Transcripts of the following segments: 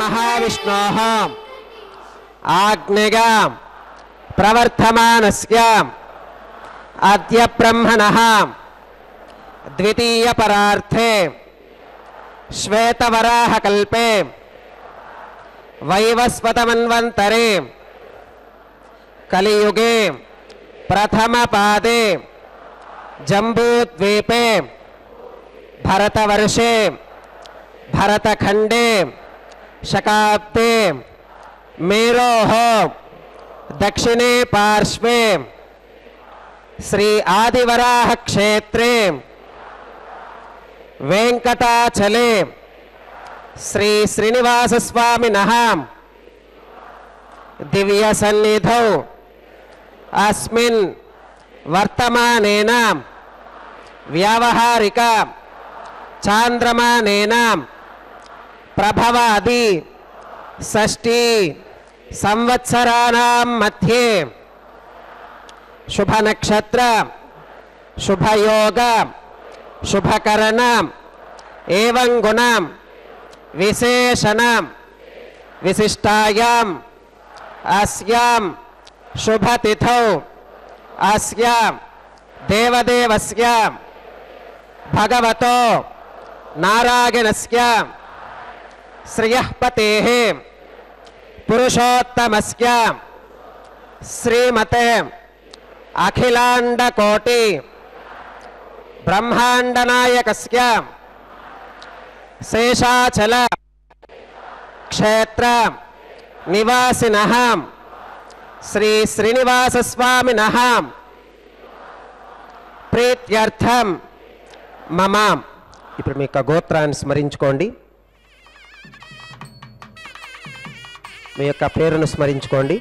श्रीमहाविष्णोः आज्ञया प्रवर्तमानस्य अद्य ब्रह्मणः द्वितीयपरार्थे श्वेतवराहकल्पे वैवस्वतमन्वन्तरे कलियुगे प्रथमपादे जम्बूद्वीपे भरतवर्षे भरतखंडे शकाब्दे मेरोः दक्षिणे पार्श्वे श्री आदिवराह क्षेत्रे वेंकटाचले श्री श्रीनिवास स्वामिनः दिव्य सन्निधौ अस्मिन् वर्तमानेन व्यावहारिक चांद्रमानेन प्रभवादि षष्ठी संवत्सराणां मध्ये शुभ नक्षत्र शुभ योग शुभकरण एवं गुण विशेषण विशिष्टायां अस्यां शुभ तिथौ अस्या देवदेवस्य भगवतो नारायणस्य श्रियःपतेः पुरुषोत्तमस्य श्रीमते अखिलांडकोटि ब्रह्मांडनायकस्य शेषाचल क्षेत्र निवासिनः श्री श्रीनिवास स्वामिनः प्रीत्यर्थम मम ఇప్పుడు మీ గోత్రాన్ని స్మరించుకోండి మీ యొక్క పేరును స్మరించుకోండి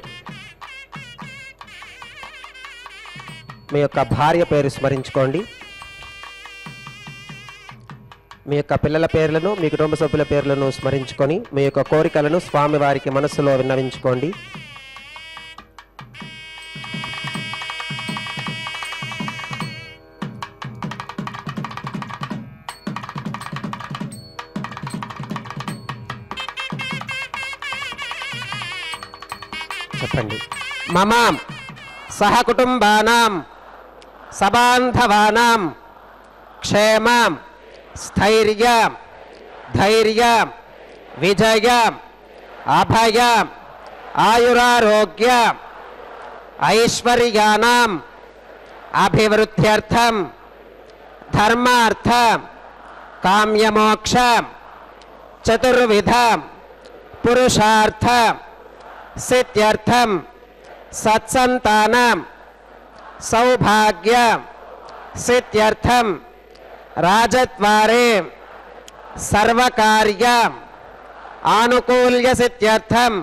మీ యొక్క భార్య పేరు స్మరించుకోండి మీ యొక్క పిల్లల పేర్లను మీ కుటుంబ సభ్యుల పేర్లను స్మరించుకొని మీ యొక్క కోరికలను స్వామివారికి మనసులో విన్నవించుకోండి చెప్పండి మమ सहकुटुंबानां सबान्धवानां क्षेम स्थैर्य धैर्य विजय अभय आयुरारोग्य ऐश्वर्यानाम् अभिवृद्ध्यर्थं धर्मार्थ काम्यमोक्ष चतुर्विध पुरुषार्थ सिद्ध्यर्थं सत्संतानं सौभाग्य सिद्ध्यर्थं राजद्वारे सर्वकार्य आनुकूल्य सिद्ध्यर्थं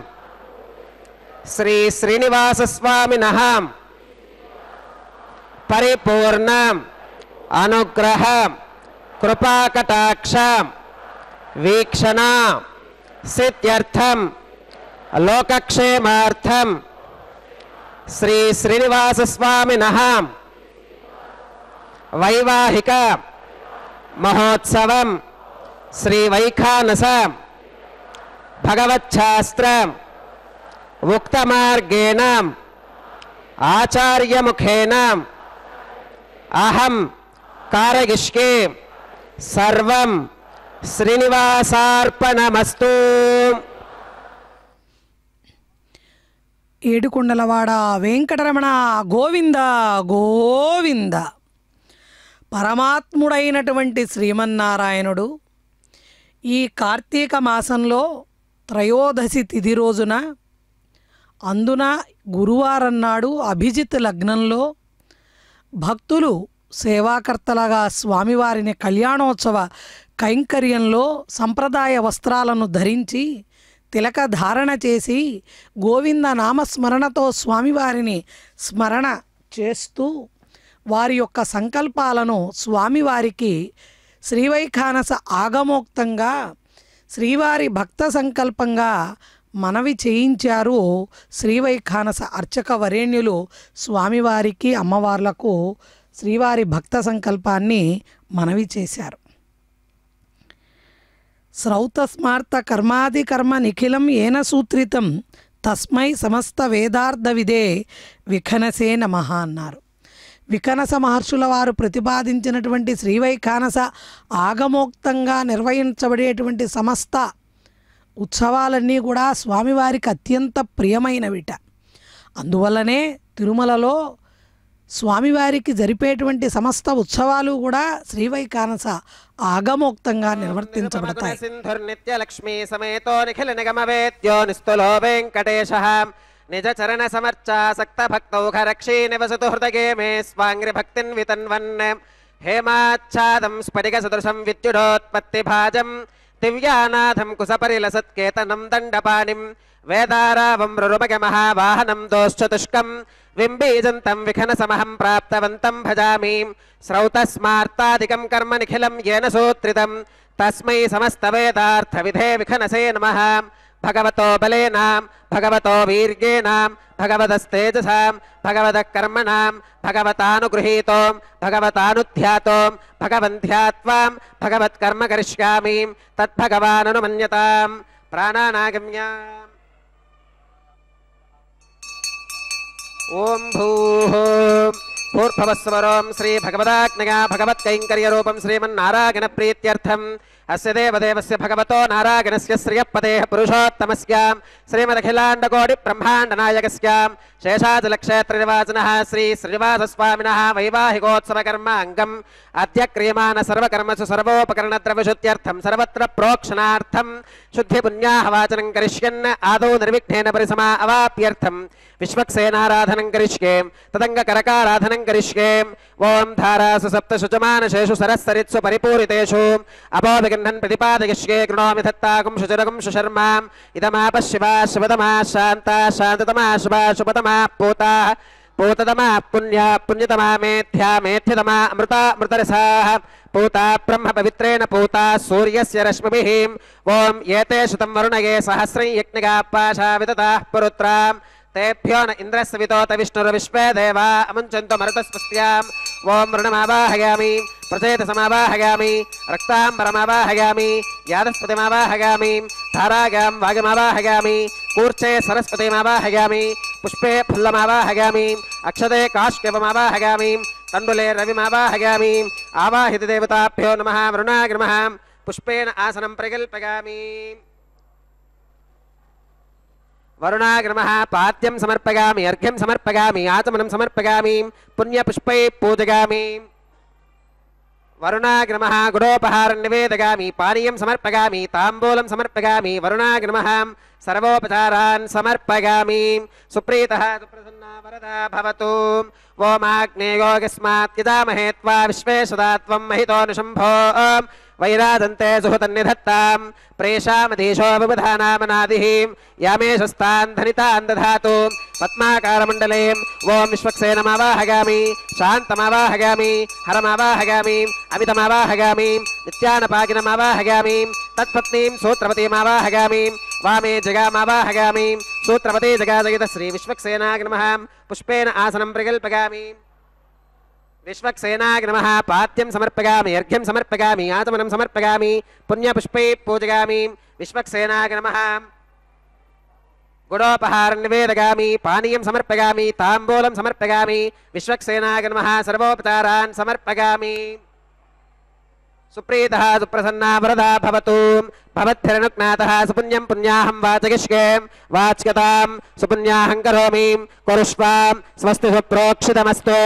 श्री श्रीनिवास स्वामिनः परिपूर्ण अनुग्रह कृपाकटाक्ष वीक्षण सिद्ध्यर्थं लोकक्षेमार्थं श्री श्रीनिवास स्वामिनः वैवाहिक महोत्सवं श्री वैखानस भगवच्छास्त्र उक्तमार्गेण आचार्यमुखेन अहं कारयिष्ये सर्वं श्रीनिवासार्पणमस्तु। ఏడుకొండలవాడ వెంకటరమణ గోవింద గోవింద. పరమాత్ముడైనటువంటి శ్రీమన్నారాయణుడు ఈ కార్తీక మాసంలో త్రయోదశి తిథి రోజున అందున గురువారం నాడు అభిజిత్ లగ్నంలో భక్తులు సేవాకర్తలుగా స్వామివారిని కళ్యాణోత్సవ కైంకర్యంలో సంప్రదాయ వస్త్రాలను ధరించి తిలక ధారణ చేసి గోవింద నామస్మరణతో స్వామివారిని స్మరణ చేస్తూ వారి యొక్క సంకల్పాలను స్వామివారికి శ్రీవైఖానస ఆగమోక్తంగా శ్రీవారి భక్త సంకల్పంగా మనవి చేయించారు. శ్రీవైఖానస అర్చక వరేణ్యులు స్వామివారికి అమ్మవార్లకు శ్రీవారి భక్త సంకల్పాన్ని మనవి చేశారు. శ్రౌతస్మార్త కర్మాది కర్మ నిఖిలం ఏన సూత్రితం తస్మై సమస్త వేదార్థ విదే విఖనసే నమః అన్నారు. వికనస మహర్షుల వారు ప్రతిపాదించినటువంటి శ్రీవైఖానస ఆగమోక్తంగా నిర్వహించబడేటువంటి సమస్త ఉత్సవాలన్నీ కూడా స్వామివారికి అత్యంత ప్రియమైనవిట. అందువల్లనే తిరుమలలో స్వామివారికి జరిపేటువంటి సమస్త ఉత్సవాలు కూడా శ్రీవైఖానస ఆగమోక్తంగా నిర్వర్తించబడతాయి. సింధుర్నిత్యలక్ష్మీ సమేతో నిఖిల నిగమవేద్యో నిస్తులో వెంకటేశః నిజ చరణ సమర్చాసక్త భక్తౌఘరక్షీ నివసతు హృదగే మే స్వాంగ్రి భక్తిన్ వితన్వన్ హేమాచ్ఛాదం స్ఫటిక సదృశం విద్యుడోత్పత్తి భాజం దివ్యానాథం కుశపరిలసత్కేతనం దండపాణిం వేదారావం రురుమగ మహావాహనం దోశ్చతుష్కం వింబీజంతం విఖనసమహం ప్రాప్తవంతం భజామి శ్రౌతస్మార్తాదికం కర్మ నిఖిలం येन సూత్రితం తస్మై సమస్త వేదార్థ విధే విఖనసే నమః. భగవతో బలేనాం భగవతో వీర్యేనాం భగవదస్తేజసాం భగవదః కర్మణాం భగవతానుగృహీతోం భగవతానుధ్యాతోం భగవంధ్యాత్వాం భగవత్కర్మ కరిష్యామి తద్భగవాననుమన్యతాం. ప్రాణానాగమ్య ఓం భూః భూర్భువస్వరం శ్రీ భగవదాజ్ఞయా భగవత్కైంకర్యరూపం శ్రీమన్నారాయణ ప్రీత్యర్థం అస్య దేవదేవస్య భగవతో నారాయణస్య శ్రియపదేః పురుషోత్తమస్య శ్రీమదఖిలాండకోటి బ్రహ్మాండ నాయకస్య శేషాచలక్షేత్ర నివాసినః శ్రీ శ్రీనివాసస్వామినः వైవాహికోత్సవకర్మ అంగం అద్య క్రియమాణ సర్వకర్మసు సర్వోపకరణ ద్రవ్యశుద్ధ్యర్థం సర్వత్ర ప్రోక్షణార్థం శుద్ధి పుణ్యాహ వాచనం కరిష్యన్ ఆదౌ నిర్విఘ్నేన పరిసమా అవాప్యర్థం విశ్వక్సేనారాధనం కరిష్యే తదంగ కరకారాధనం కరిష్యే. ఓం ధారాసు సప్త శుచమానశేషు సరస్సరిత్సు పరిపూరితేషు అపో విగృహన్ ప్రతిపాదయిష్యే గృణోమి దత్తాకం శుచిరకం సుశర్మాం ఇదమాప శివా శివతమా శాంతా శాంతతమా శుభా శుభతమా పూతా పూతతమా పుణ్యా పుణ్యతమా మేథ్యా మేథ్యతమా అమృతా అమృతరసాః పూతా బ్రహ్మ పవిత్రేణ పూతా సూర్యస్య రశ్మిభిః. ఓం ఏతే శతం వరుణగే సహస్రం యజ్ఞగా పాశా విదతాః పురుత్రాం तेभ्यो न इंद्रस्य वितोत विष्णुर्विश्वे देवा अमुञ्चन्तु मरुतस्पस्याम्. ओम ऋणमावाहयामि प्रचेतसमावाहयामि रक्ताम्बरमावाहयामि यादस्पतिमावाहयामि धारागां वागमावाहयामि कूर्चे सरस्वतीमावाहयामि पुष्पे फुल्लमावाहयामि अक्षते काष्ठ्यवमावाहयामि तण्डुले रविमावाहयामि. आवाहित देवताभ्यो नमः. वरुणाग्रमः पुष्पेण आसनं प्रकल्पयामि. वरुणाग्रमः पाद्यं समर्पयामि अर्घ्यं समर्पयामि आचमनं समर्पयामि पुण्यपुष्पै पूजयामि. वरुणाग्रमः गुडोपहारं निवेदयामि पानीयं समर्पयामि ताम्बूलं समर्पयामि. वरुणाग्रमः सर्वोपचारान् समर्पयामि. सुप्रीतः सुप्रसन्ना वरदा भवतु. ओमाग्नेयोगस्मात् यजामहे त्वा विश्वेशदा त्वं महितोऽनुशम्भो वैरादन्ते सुहृतन्निधत्तां प्रेषामधीशो विबुधानामनादिः यामेशस्तान् धनितान् दधातु. पद्माकारमण्डले ओं विश्वक्सेनमावाहयामि शान्तमावाहयामि हरमावाहयामि अमितमावाहयामि नित्यानपाकिनमावाहयामि तत्पत्नीं सूत्रवतीमावाहयामि वामे जगामावाहयामि सूत्रवती जगाजगित श्री विश्वक्सेनाय नमः. पुष्पेण आसनं प्रकल्पयामि. विश्वक्सेनाय नमः. पाद्यं समर्पयामि अर्घ्यं समर्पयामि आचमनं समर्पयामि पुण्यपुष्पै पूजयामि. विश्वक्सेनाय नमः. गुडोपहारं निवेदयामि पानीयं समर्पयामि ताम्बूलं समर्पयामि. विश्वक्सेनाय नमः. सर्वोपचारान् समर्पयामि. सुप्रीतः सुप्रसन्ना वरदा भवतु. भवद्भिरनुज्ञातः सुपुण्यं पुण्याहं वाचयिष्ये वाच्यतां सुपुण्याहं करोमि. कुरुष्वां स्वस्ति सुप्रोक्षितमस्तु.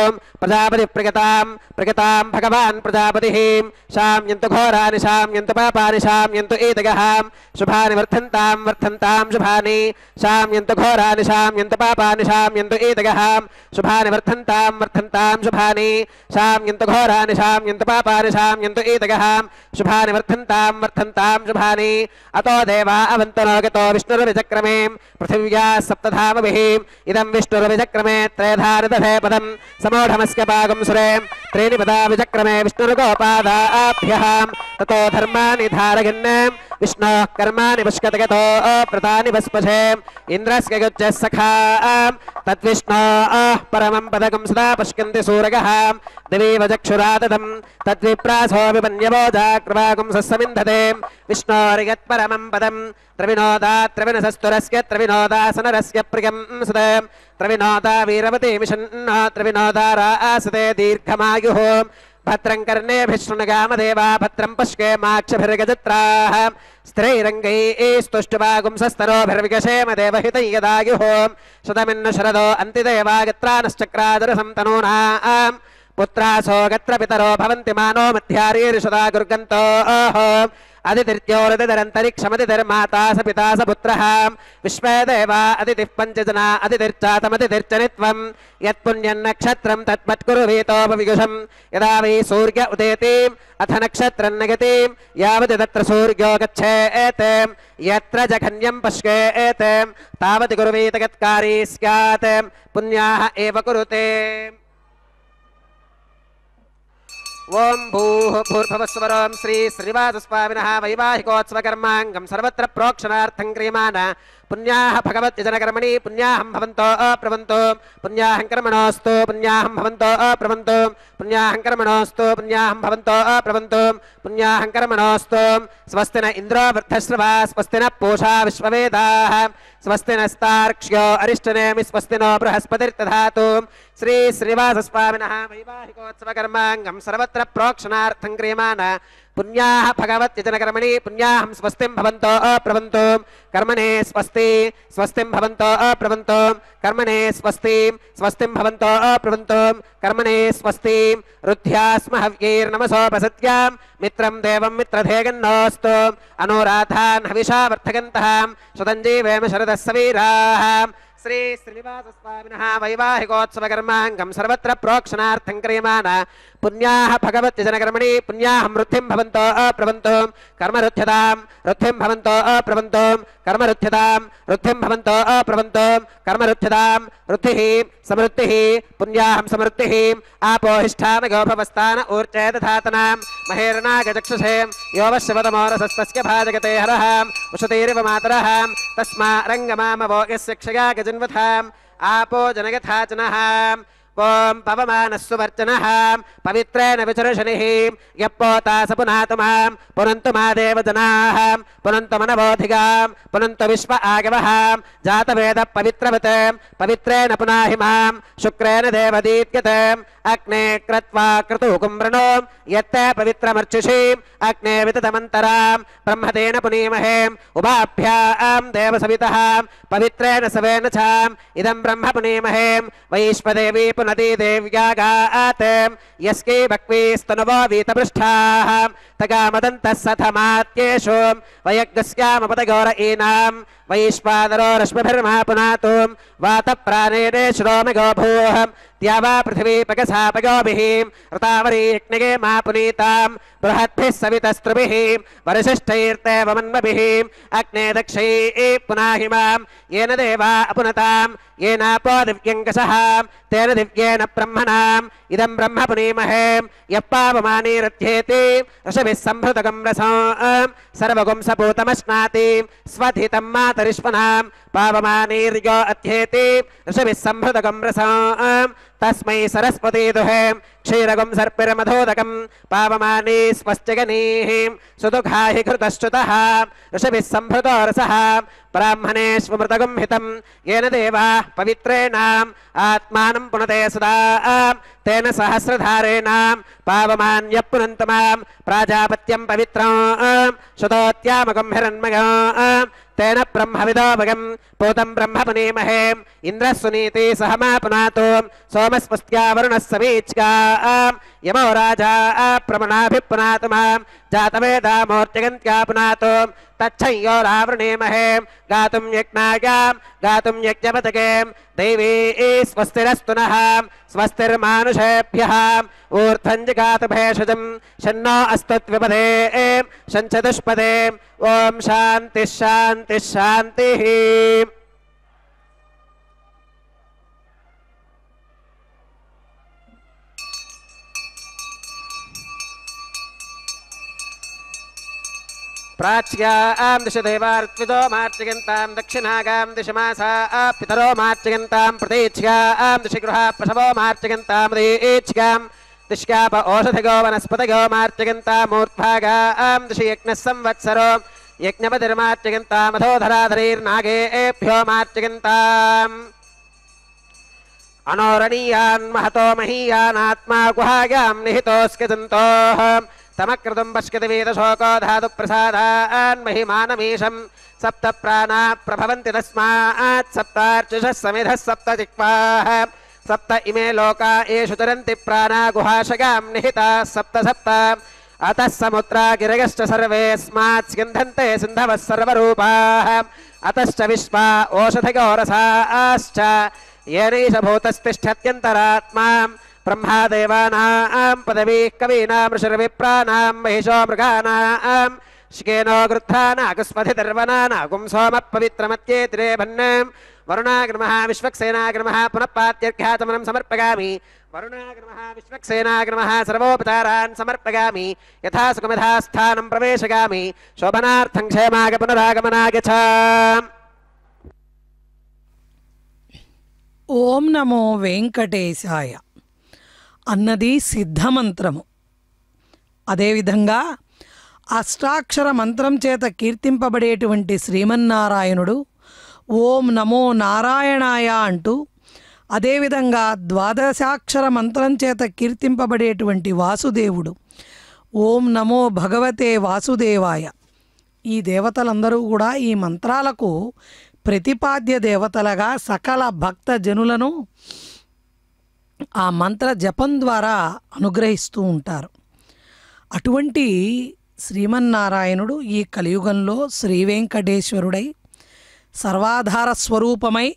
प्रजापतिप्रियतां प्रगतां भगवान् प्रजापतिः. शाम्यन्तु घोरानि शाम्यन्तु पापानि शाम्यन्तु एतगः. शुभानि वर्धन्तां वर्धन्तां शुभानि शाम्यन्तु घोरानि शाम्यन्तु पापानि शाम्यन्तु एतगः. शुभानि वर्धन्तां वर्धन्तां शुभानि शाम्यन्तु घोरानि शाम्यन्तु पापानि शाम्यन्तु एतगः. शुभानि वर्धन्तां वर्धन्तां शुभानि. अतो देवा अवन्तनो गतो विष्णुर्विचक्रमे पृथिव्या सप्तधामभिः. इदं विष्णुर्विचक्रमे त्रयधारदधे पदं समूढमस्य पागं सुरे त्रीणि पदा विचक्रमे विष्णुर्गोपादाभ्यः. ततो धर्माणि धारयन् विष्णोः कर्माणि पुष्कतगतो व्रतानि वस्पशे. इन्द्रस्य गुज्जः सखा तद्विष्णोः परमं पदकं सदा पश्यन्ति सूरगः. दिवीव चक्षुराददं तद्विप्रासो विपन्यवो जाग्रवागुं सस्समिन्धते. विष्णोः त्रिविनोरिगत्परमं पदं त्रिविनोदा त्रिविनसस्तुरस्य त्रिविनोदासनरस्य प्रियं सुदे त्रिविनोदा वीरवतीमिषन्ना त्रिविनोदा रासते दीर्घमायुः भद्रं कर्णेभिः शृणुगामदेवा भद्रं पश्येमाक्षभिर्गजत्राः स्त्रैरङ्गैस्तुष्टुवागुंसस्तरोभिर्विगशेम देवहितं यदायुः शतमिन्न शरदो अन्तिदेवागत्रानश्चक्रादरसं तनूनां पुत्रासो गत्र पितरो भवन्ति मानो मध्यारीर्षदा गुर्गन्तोः अदितिर्योरदिदरन्तरिक्षमदितिर्माता स पिता स पुत्रः विश्वे देवा अदितिः पञ्चजना अदितिर्चातमदितिर्चनित्वं यत्पुण्यन्नक्षत्रं तत्मत्कुरुवीतोपविगुषं यदा वै सूर्य उदेतिम् अथ नक्षत्रं नगतिं यावत् तत्र सूर्यो गच्छेत् यत्र जघन्यं पश्येत् तावत् कुरुवीत गत्कारी स्यात् पुण्याः एव कुरुते ओम भूः भूर्भुवस्वरं श्री श्रीनिवासस्वामिनः वैवाहिकोत्सवकर्माङ्गं सर्वत्र प्रोक्षणार्थं क्रियमाण पुण्याः भगवद्यजनकर्मणि पुण्याहं भवन्तो अप्रवन्तो पुण्याहं कर्मणोऽस्तु पुण्याहं भवन्तो अप्रवन्तो पुण्याहं कर्मणोऽस्तु पुण्याहं भवन्तो अप्रवन्तो पुण्याहं कर्मणोऽस्तु स्वस्ति न इन्द्रो वृद्धश्रवा स्वस्ति न पूषा विश्ववेदाः स्वस्ति नस्तार्क्ष्यो अरिष्टनेमि स्वस्ति नो बृहस्पतिर्दधातु श्री श्रीनिवासस्वामिनः वैवाहिकोत्सवकर्माङ्गं सर्वत्र प्रोक्षणार्थं क्रियमाण पुण्याः भगवद्यजनकर्मणि पुण्याहं स्वस्तिं भवन्तो अप्रवन्तो कर्मणे स्वस्ति स्वस्तिं भवन्तो अप्रवन्तो कर्मणे स्वस्तिं भवन्तो अप्रवन्तो कर्मणे स्वस्ति रुद्ध्यास्म हव्यैर्नमसोपसत्यां मित्रं देवं मित्रधेगन्नोऽस्तु अनुराधान् हविषा वर्धगन्तः सुतञ्जीवेम शरदः सवीराः श्री श्रीनिवासस्वामिनः वैवाहिकोत्सवकर्माङ्गं सर्वत्र प्रोक्षणार्थं क्रियमाण पुण्याः भगवद्यजनकर्मणि पुण्याहं वृद्धिं भवन्तो अप्रवन्तो कर्मरुध्यतां वृद्धिं भवन्तो अप्रवन्तो कर्मरुध्यतां वृद्धिं भवन्तो अप्रवन्तो कर्मरुध्यतां वृद्धिः समृद्धिः पुण्याहं समृद्धिः आपोहिष्ठानगोभवस्थान ऊर्जे दधातनां महेर्नागचक्षुषे यो वश्यवतमोरसस्तस्य भाजगते हरः उषतीरिव मातरः तस्मा रङ्गमामवो यस्य क्षया गजन्वथाम् आपो जनगथाचनः ओम पवमानः सुवर्चनः पवित्रेण विचर्षणिः यः पोता स पुनातु मां पुनन्तु मा देवजनाः पुनन्तु मनवोधिगां पुनन्तु विश्व आगवः जातवेदः पवित्रवत् पवित्रेण पुनाहि मां शुक्रेण देवदीप्यते अग्ने क्रत्वा क्रतुकं वृणो यत्ते पवित्रमर्चुषीम् अग्ने विततमन्तरां ब्रह्मतेन पुनीमहे उभाभ्यां देवसवितः पवित्रेण सवेन चाम् इदं ब्रह्म पुनीमहे वैश्वदेवी पुनति देव्यागात् यस्कै भक्वीस्तनुवो वीतपृष्ठाः तगामदन्तः सथमात्येषु वयज्ञस्यामपदगौर ईनां वैश्वानरो रश्मिभिर्मा पुनातु वातप्राणेने श्रोमगो भूः द्यावा पृथिवी पगसापगोभिः ऋतावरी यज्ञगे मा पुनीतां बृहद्भिः सवितस्त्रुभिः वरिशिष्ठैर्देव मन्मभिः अग्ने दक्षैः पुनाहि मां येन देवा अपुनतां येनापो दिव्यङ्कषः तेन दिव्येन ब्रह्मणाम् इदं ब्रह्म पुनीमहे यः पावमानीरथ्येति ऋषभिः सम्भृतकं रसं सर्वगुं सपूतमश्नाति स्वधितं मातरिष्वनां पावमानीर्यो अध्येति ऋषभिः सम्भृतकं रसं तस्मै सरस्वती दुहे क्षीरगुं सर्पिर्मधोदकं पावमानी स्वस्त्यगनीः सुदुघाहि घृतश्च्युतः ऋषभिः सम्भृतो रसः ब्राह्मणेष्वमृतगुं हितं येन देवाः पवित्रेणाम् आत्मानं पुनते सदा तेन सहस्रधारेणां पावमान्यः पुनन्तु मां प्राजापत्यं पवित्रं शुतोत्यामकं हिरण्मयं तेन ब्रह्मविदोभगं पूतं ब्रह्म पुनीमहे इन्द्रः सुनीति सह मा पुनातु सोमस्वस्त्या वरुणः सवीच्का यमो राजा प्रमणाभिः पुनातु मां जातवेदा मूर्तिगन्त्या पुनातु तच्छंयो रावृणीमहे गातुं यज्ञायां गातुं यज्ञपतके दैवी स्वस्तिरस्तु नः स्वस्तिर्मानुषेभ्यः ऊर्ध्वं जगातु भेषजं शन्नो अस्तुत्विपदे शञ्चतुष्पदे ओम शान्तिः शान्तिः शान्तिः। प्राच्यां दिश देवार्त्विदो मार्चयन्तां दक्षिणागां दिशमासा पितरो मार्चयन्तां प्रतीच्यां दिशि गृहा प्रसवो मार्चयन्तां दीच्यां दिश्याप ओषधिगो वनस्पतिगो मार्चयन्तां मूर्ध्भागां दिशि यज्ञः संवत्सरो यज्ञपतिर्मार्चयन्तामधोधराधरैर्नागेभ्यो मार्चयन्ताम् अनोरणीयान् महतो महीयानात्मा गुहायां निहितोऽस्कजन्तोः तमकृतं पश्यति वेदशोको धातुप्रसादान् महिमानमीशं सप्त प्राणा प्रभवन्ति तस्मात् सप्तार्चिषः समिधः सप्त जिह्वाः सप्त इमे लोका येषु चरन्ति प्राणा गुहाशयां निहिताः सप्त सप्त अतः समुद्रा गिरयश्च सर्वेऽस्मात् स्यन्धन्ते सिन्धवः सर्वरूपाः अतश्च विश्वा ओषधयो रसाश्च येनैष भूतस्तिष्ठत्यन्तरात्मा ब्रह्मादेवानां पदवीः कवीनां ऋषिर्विप्राणां महिषो मृगाणां शिकेनो गृध्रानागुस्मधिर्वनानागुं सोमः पवित्रमत्येतिरे भन्नां वरुणाग्रमः विश्वक्सेनाग्रमः पुनः पात्यर्घ्याचमनं समर्पयामि वरुणाग्रमः विश्वक्सेनाग्रमः सर्वोपचारान् समर्पयामि यथा सुखमिधा स्थानं प्रवेशयामि शोभनार्थं क्षेमाय पुनरागमनाय च ఓం నమో వెంకటేశాయ అన్నది సిద్ధమంత్రము. అదేవిధంగా అష్టాక్షర మంత్రం చేత కీర్తింపబడేటువంటి శ్రీమన్నారాయణుడు ఓం నమో నారాయణాయ అంటూ, అదేవిధంగా ద్వాదశాక్షర మంత్రం చేత కీర్తింపబడేటువంటి వాసుదేవుడు ఓం నమో భగవతే వాసుదేవాయ. ఈ దేవతలందరూ కూడా ఈ మంత్రాలకు ప్రతిపాద్య దేవతలుగా సకల భక్త జనులను ఆ మంత్ర జపం ద్వారా అనుగ్రహిస్తూ ఉంటారు. అటువంటి శ్రీమన్నారాయణుడు ఈ కలియుగంలో శ్రీ వెంకటేశ్వరుడై సర్వాధార స్వరూపమై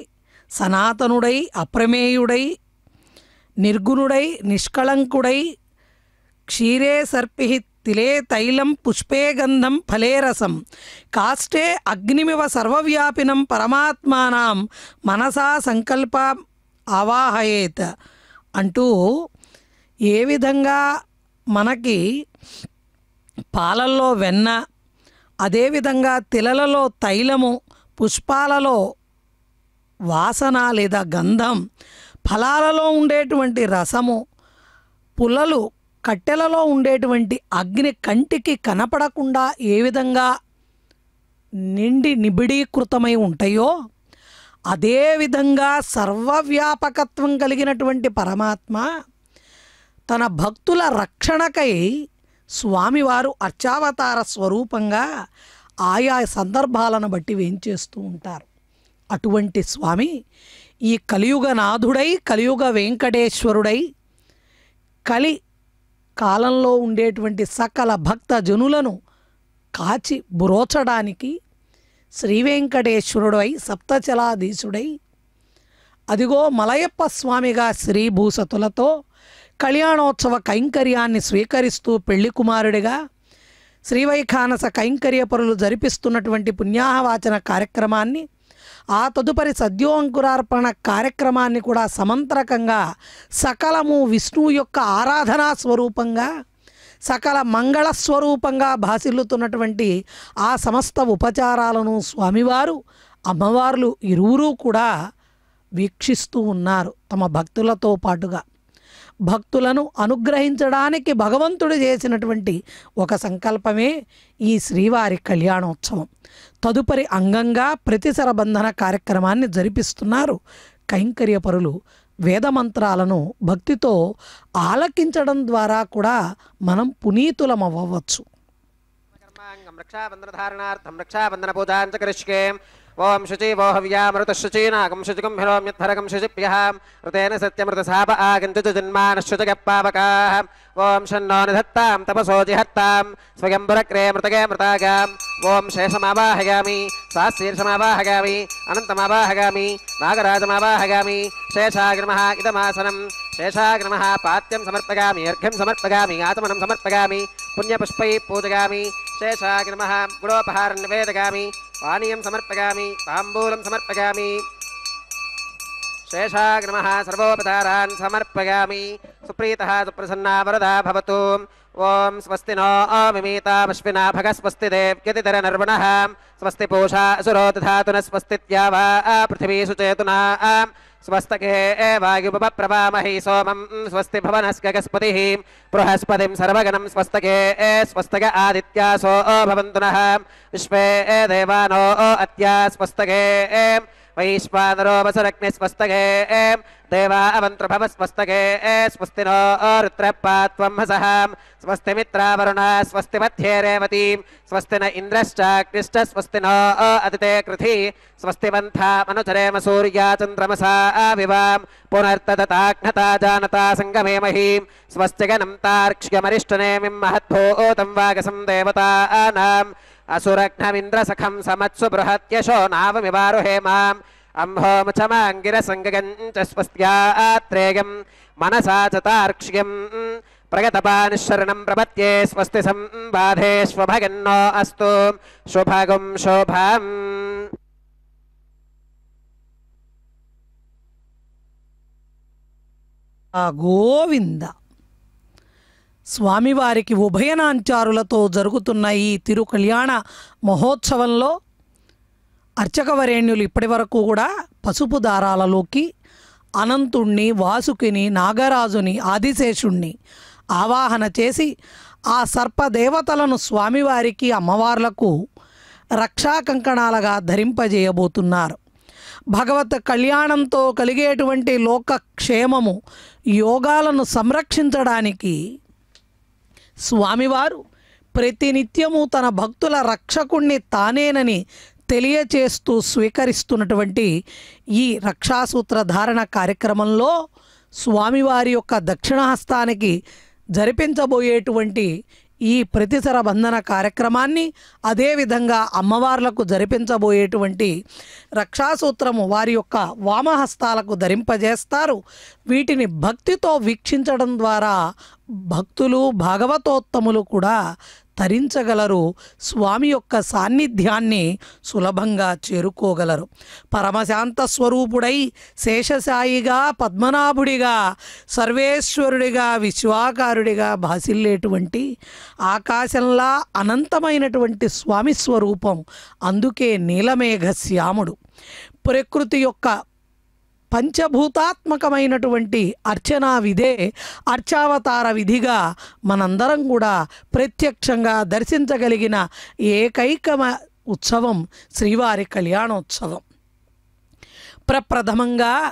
సనాతనుడై అప్రమేయుడై నిర్గుణుడై నిష్కళంకుడై క్షీరే సర్పి తిలే తైలం పుష్పే గంధం ఫలే రసం కాష్టే అగ్నిమివ సర్వవ్యాపినం పరమాత్మానాం మనసా సంకల్ప ఆవాహయేత్ అంటూ ఏ విధంగా మనకి పాలల్లో వెన్న, అదేవిధంగా తిలలలో తైలము, పుష్పాలలో వాసన లేదా గంధం, ఫలాలలో ఉండేటువంటి రసము, పుల్లలు కట్టెలలో ఉండేటువంటి అగ్ని కంటికి కనపడకుండా ఏ విధంగా నిండి నిబిడీకృతమై ఉంటాయో అదేవిధంగా సర్వవ్యాపకత్వం కలిగినటువంటి పరమాత్మ తన భక్తుల రక్షణకై స్వామివారు అర్చావతార స్వరూపంగా ఆయా సందర్భాలను బట్టి వేంచేస్తూ ఉంటారు. అటువంటి స్వామి ఈ కలియుగ నాథుడై కలియుగ వెంకటేశ్వరుడై కలి కాలంలో ఉండేటువంటి సకల భక్త జనులను కాచి బ్రోచడానికి శ్రీ వెంకటేశ్వరుడై సప్తచలాధీశుడై అదిగో మలయప్ప స్వామిగా శ్రీభూసతులతో కళ్యాణోత్సవ కైంకర్యాన్ని స్వీకరిస్తూ పెళ్లి కుమారుడిగా శ్రీవైఖానస కైంకర్యపరులు జరిపిస్తున్నటువంటి పుణ్యాహవాచన కార్యక్రమాన్ని, ఆ తదుపరి సద్యోంకురార్పణ కార్యక్రమాన్ని కూడా సమంత్రకంగా సకలము విష్ణువు యొక్క ఆరాధనా స్వరూపంగా సకల మంగళ స్వరూపంగా భాసిల్లుతున్నటువంటి ఆ సమస్త ఉపచారాలను స్వామివారు అమ్మవార్లు ఇరువురూ కూడా వీక్షిస్తూ ఉన్నారు. తమ భక్తులతో పాటుగా భక్తులను అనుగ్రహించడానికి భగవంతుడు చేసినటువంటి ఒక సంకల్పమే ఈ శ్రీవారి కళ్యాణోత్సవం. తదుపరి అంగంగా ప్రతిసర బంధన కార్యక్రమాన్ని జరిపిస్తున్నారు కైంకర్యపరులు. వేదమంత్రాలను భక్తితో ఆలకించడం ద్వారా కూడా మనం పునీతులమవ్వచ్చు. ओम शुचि वो हव्यामृत शुचीनागम शुचिकं हिरोम्यद्धरकं शुचिभ्यः ऋतेन सत्यमृतसाप आगन्तु जन्मानश्चुचगप्पावकाः ओम शन्नो निधत्तां तपसो जिहत्तां स्वयंभुरक्रे मृतगे मृतागाम् ओम शेषमावाहयामि सास्तीर्षमावाहयामि अनन्तमावाहयामि नागराजमावाहयामि शेषाग्रमः इदमासनं शेषाग्रमः पात्यं समर्पयामि अर्घ्यं समर्पयामि आचमनं समर्पयामि पुण्यपुष्पैः पूजयामि शेषाग्रमः गुडोपहारं निवेदयामि पानीयं समर्पयामि ताम्बूलं समर्पयामि शेषाग्रमः सर्वोपचारान् समर्पयामि सुप्रीतः सुप्रसन्ना वरदा भवतु ओम स्वस्ति नो अमिमीता पश्विना भगस्वस्ति देव्यतितरनर्वणः स्वस्ति पूषा असुरो दधातु न स्वस्ति द्यावा पृथिवी सुचेतुना स्वस्तके वायुपप्रभामहि सोमं स्वस्ति भवनस्कस्पतिः बृहस्पतिं सर्वगणं स्वस्तके स्वस्तक आदित्यासो भवन्तु नः विश्वे देवानो अत्या स्वस्तके वैश्वानरो वसुरग्निः स्वस्तके देवा अवन्तृभव स्वस्तके स्वस्ति नो रुद्रपात्वं हसः स्वस्ति मित्रावरुण स्वस्ति मध्ये रेवतीं स्वस्ति न इन्द्रश्चाग्निश्च स्वस्ति नो अदिते कृधि स्वस्ति वन्था मनुचरेम सूर्या चन्द्रमसा विवां पुनर्तदताघ्नता जानता सङ्गमे महीं स्वस्ति गणं तार्क्ष्यमरिष्टनेमिं महद्भूतं वागसं देवतानाम् असुरघ्नमिन्द्रसखं समत्सु बृहत्यशो नावमिवारुहेमाम् अम्भोमुचमाङ्गिरसङ्गगञ्च स्वस्त्यात्रेयं मनसा च तार्क्ष्यं प्रगतपानिशरणं प्रपद्ये स्वस्ति संबाधेष्वभगन्नो अस्तु शुभगुं शोभम् గోవింద. స్వామివారికి ఉభయనాంచారులతో జరుగుతున్న ఈ తిరు కళ్యాణ మహోత్సవంలో అర్చకవరేణ్యులు ఇప్పటి వరకు కూడా పసుపు దారాలలోకి అనంతుణ్ణి, వాసుకిని, నాగరాజుని, ఆదిశేషుణ్ణి ఆవాహన చేసి ఆ సర్పదేవతలను స్వామివారికి, అమ్మవార్లకు రక్షా కంకణాలుగా ధరింపజేయబోతున్నారు. భగవత్ కళ్యాణంతో కలిగేటువంటి లోక క్షేమము, యోగాలను సంరక్షించడానికి స్వామివారు ప్రతినిత్యము తన భక్తుల రక్షకుణ్ణి తానేనని తెలియచేస్తూ స్వీకరిస్తున్నటువంటి ఈ రక్షాసూత్ర ధారణ కార్యక్రమంలో స్వామివారి యొక్క దక్షిణహస్తానికి జరిపించబోయేటువంటి ఈ ప్రతిసర బంధన కార్యక్రమాన్ని, అదేవిధంగా అమ్మవార్లకు జరిపించబోయేటువంటి రక్షాసూత్రము వారి యొక్క వామహస్తాలకు ధరింపజేస్తారు. వీటిని భక్తితో వీక్షించడం ద్వారా భక్తులు, భాగవతోత్తములు కూడా తరించగలరు. స్వామి యొక్క సాన్నిధ్యాన్ని సులభంగా చేరుకోగలరు. పరమశాంత స్వరూపుడై శేషసాయిగా, పద్మనాభుడిగా, సర్వేశ్వరుడిగా, విశ్వాకారుడిగా భాసిల్లేటువంటి ఆకాశంలా అనంతమైనటువంటి స్వామి స్వరూపం. అందుకే నీలమేఘ శ్యాముడు. ప్రకృతి యొక్క పంచభూతాత్మకమైనటువంటి అర్చనా విధే అర్చావతార విధిగా మనందరం కూడా ప్రత్యక్షంగా దర్శించగలిగిన ఏకైక ఉత్సవం శ్రీవారి కళ్యాణోత్సవం. ప్రప్రథమంగా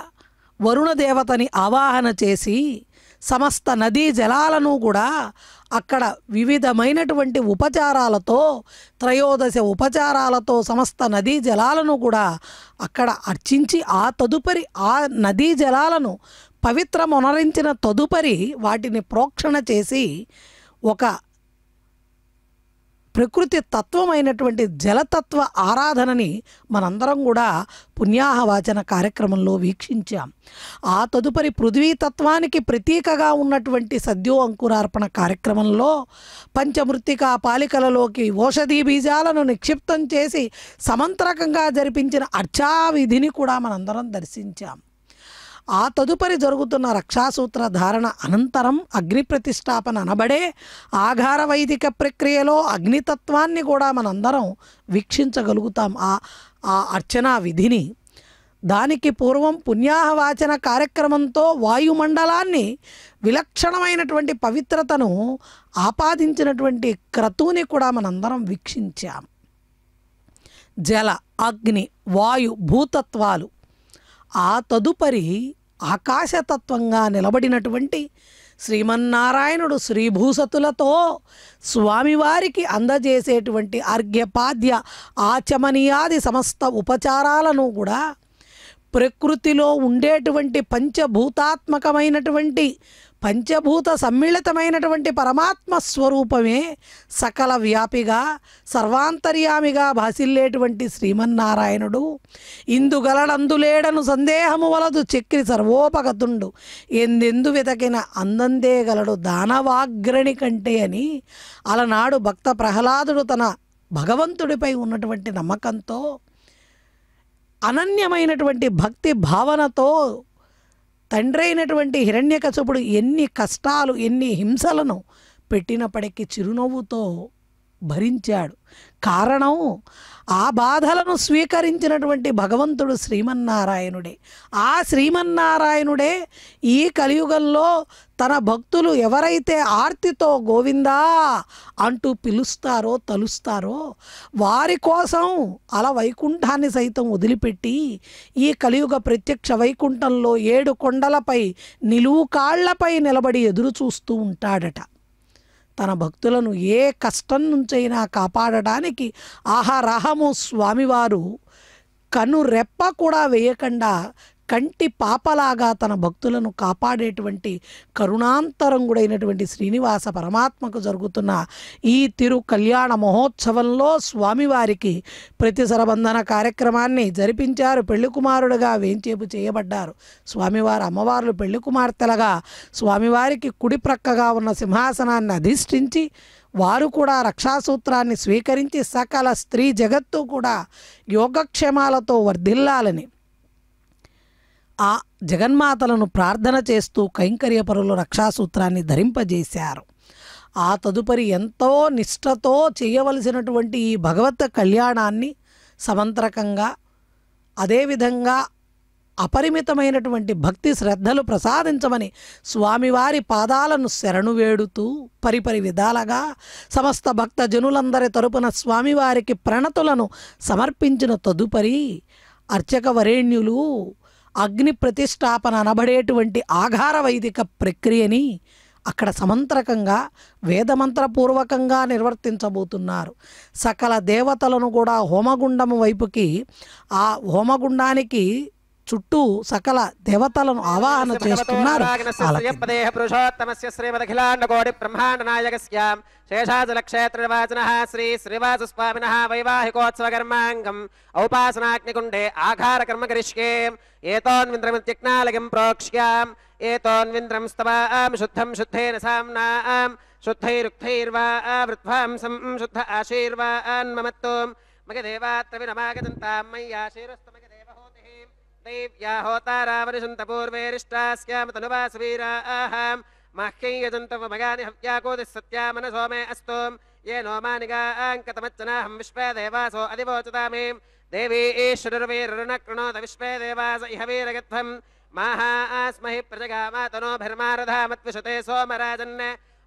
వరుణదేవతని ఆవాహన చేసి సమస్త నదీ జలాలను కూడా అక్కడ వివిధమైనటువంటి ఉపచారాలతో, త్రయోదశ ఉపచారాలతో సమస్త నదీ జలాలను కూడా అక్కడ అర్చించి, ఆ తదుపరి ఆ నదీ జలాలను పవిత్రమునరించిన తదుపరి వాటిని ప్రోక్షణ చేసి ఒక ప్రకృతి తత్వమైనటువంటి జలతత్వ ఆరాధనని మనందరం కూడా పుణ్యాహవాచన కార్యక్రమంలో వీక్షించాం. ఆ తదుపరి పృథ్వీతత్వానికి ప్రతీకగా ఉన్నటువంటి సద్యో అంకురార్పణ కార్యక్రమంలో పంచమృత్తికా పాలికలలోకి ఓషధీ బీజాలను నిక్షిప్తం చేసి సమంత్రకంగా జరిపించిన అర్చావిధిని కూడా మనందరం దర్శించాం. ఆ తదుపరి జరుగుతున్న రక్షాసూత్ర ధారణ అనంతరం అగ్ని ప్రతిష్టాపన అనబడే ఆఘార వైదిక ప్రక్రియలో అగ్నితత్వాన్ని కూడా మనందరం వీక్షించగలుగుతాం. ఆ అర్చనా విధిని. దానికి పూర్వం పుణ్యాహవాచన కార్యక్రమంతో వాయుమండలాన్ని విలక్షణమైనటువంటి పవిత్రతను ఆపాదించినటువంటి క్రతువుని కూడా మనందరం వీక్షించాం. జల, అగ్ని, వాయు, భూతత్వాలు. ఆ తదుపరి ఆకాశతత్వంగా నిలబడినటువంటి శ్రీమన్నారాయణుడు శ్రీభూసతులతో స్వామివారికి అందజేసేటువంటి అర్ఘ్యపాద్య ఆచమనీయాది సమస్త ఉపచారాలను కూడా ప్రకృతిలో ఉండేటువంటి పంచభూతాత్మకమైనటువంటి పంచభూత సమ్మిళితమైనటువంటి పరమాత్మ స్వరూపమే సకల వ్యాపిగా సర్వాంతర్యామిగా భాసిల్లేటువంటి శ్రీమన్నారాయణుడు ఇందుగలడందులేడను సందేహము వలదు చక్రి సర్వోపగతుండు ఎందెందు వెతకిన అందందే గలడు దానవాగ్రణి కంటే అని అలనాడు భక్త ప్రహ్లాదుడు తన భగవంతుడిపై ఉన్నటువంటి నమ్మకంతో అనన్యమైనటువంటి భక్తి భావనతో తండ్రి అయినటువంటి హిరణ్యకశపుడు ఎన్ని కష్టాలు ఎన్ని హింసలను పెట్టినప్పటికీ చిరునవ్వుతో భరించాడు. కారణం ఆ బాధలను స్వీకరించినటువంటి భగవంతుడు శ్రీమన్నారాయణుడే. ఆ శ్రీమన్నారాయణుడే ఈ కలియుగంలో తన భక్తులు ఎవరైతే ఆర్తితో గోవిందా అంటూ పిలుస్తారో తలుస్తారో వారి కోసం అలా వైకుంఠాన్ని సైతం వదిలిపెట్టి ఈ కలియుగ ప్రత్యక్ష వైకుంఠంలో 7 కొండలపై నిలువు కాళ్లపై నిలబడి ఎదురు చూస్తూ ఉంటాడట. తన భక్తులను ఏ కష్టం నుంచైనా కాపాడడానికి ఆహారాహము స్వామివారు కను రెప్ప కూడా వేయకుండా కంటి పాపలాగా తన భక్తులను కాపాడేటువంటి కరుణాంతరంగుడైనటువంటి శ్రీనివాస పరమాత్మకు జరుగుతున్న ఈ తిరు కళ్యాణ మహోత్సవంలో స్వామివారికి ప్రతి సరబంధన కార్యక్రమాన్ని జరిపించారు. పెళ్లి కుమారుడుగా వేంచేపు చేయబడ్డారు స్వామివారు. అమ్మవార్లు పెళ్లి కుమార్తెలుగా స్వామివారికి కుడి ప్రక్కగా ఉన్న సింహాసనాన్ని అధిష్ఠించి వారు కూడా రక్షాసూత్రాన్ని స్వీకరించి సకల స్త్రీ జగత్తు కూడా యోగక్షేమాలతో వర్ధిల్లాలని ఆ జగన్మాతలను ప్రార్థన చేస్తూ కైంకర్యపరులు రక్షాసూత్రాన్ని ధరింపజేశారు. ఆ తదుపరి ఎంతో నిష్ఠతో చేయవలసినటువంటి ఈ భగవత్ కళ్యాణాన్ని సమంత్రకంగా అదేవిధంగా అపరిమితమైనటువంటి భక్తి శ్రద్ధలు ప్రసాదించమని స్వామివారి పాదాలను శరణు వేడుతూ పరిపరి విధాలుగా సమస్త భక్త జనులందరి తరపున స్వామివారికి ప్రణతులను సమర్పించిన తదుపరి అర్చక వరేణ్యులు అగ్ని ప్రతిష్టాపన అనబడేటువంటి ఆఘార వైదిక ప్రక్రియని అక్కడ సమంత్రకంగా వేదమంత్రపూర్వకంగా నిర్వర్తించబోతున్నారు. సకల దేవతలను కూడా హోమగుండము వైపుకి ఆ హోమగుండానికి చుట్టూ సకల దేవతలను ఆవాహన చేస్తున్నారు. శేషాచలక్షేత్రవాచనః శ్రీ శ్రీవాసస్వామినః వైవాహికోత్సవకర్మాంగం ఔపాసనాగ్నికుండే ఆఘారకర్మ కరిష్యే ఏతోన్వింద్రమిత్యజ్ఞాలయం ప్రోక్ష్యాం ఏతోన్వింద్రం స్తవాం శుద్ధం శుద్ధేన సామ్నాం శుద్ధైరుక్తైర్వా వృద్ధ్వాంసం శుద్ధ ఆశీర్వాన్ మమత్వం మగదేవాత్ర వినమాగతంతాం మయ్యాశీరస్తమగదేవహోతిః దైవ్యా హోతారావరిషంత పూర్వేరిష్టాస్యామ తనువాసవీరాః మహ్యై యజంతవమగాని హవ్యాకోదిః సత్యామనసో మే అస్తు ये नो मानिगाङ्कतमच्चनाहं विश्वे देवासो अधिवोचतामे देवी ईश्वरुर्वीरुणकृणोत विश्वे देवास इह वीरगत्वं माहास्महि प्रजगामातनोभिर्मारधामत्विषते सोमराजन्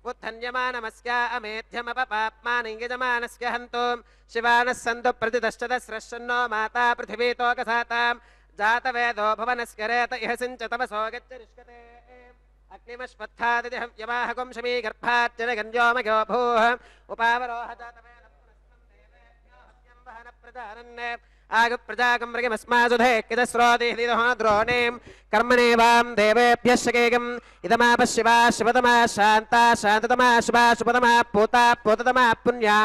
उत्थन्यमानमस्या अमेध्यमपपाप्मानं यजमानस्य हन्तु शिवानः सन्तु प्रतिदश्चतस्रश्चन्नो माता पृथिवीतोकसातां जातवेदो भवनस्य रेत इह सिञ्च तपसो गच्छरिष्यते अग्निमश्वत्थादिति हव्यवाहकं शमी गर्भाच्चनगन्योमयो भूः उपावरोह जातवेदः आगप्रजाकं मृगमस्मासुधे किदस्रोदिहिदिदोद्रोणीं कर्मणेवां देवेभ्यः शकेगम् इदमापः शिवा शिवतमा शान्ता शान्ततमा शिवा शुभतमा पूता पूततमा पुण्या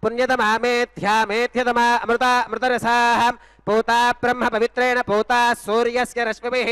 पुण्यतमा मेध्या मेध्यतमा अमृता अमृतरसाः पूता ब्रह्म पवित्रेण पूता सूर्यस्य रश्मिभिः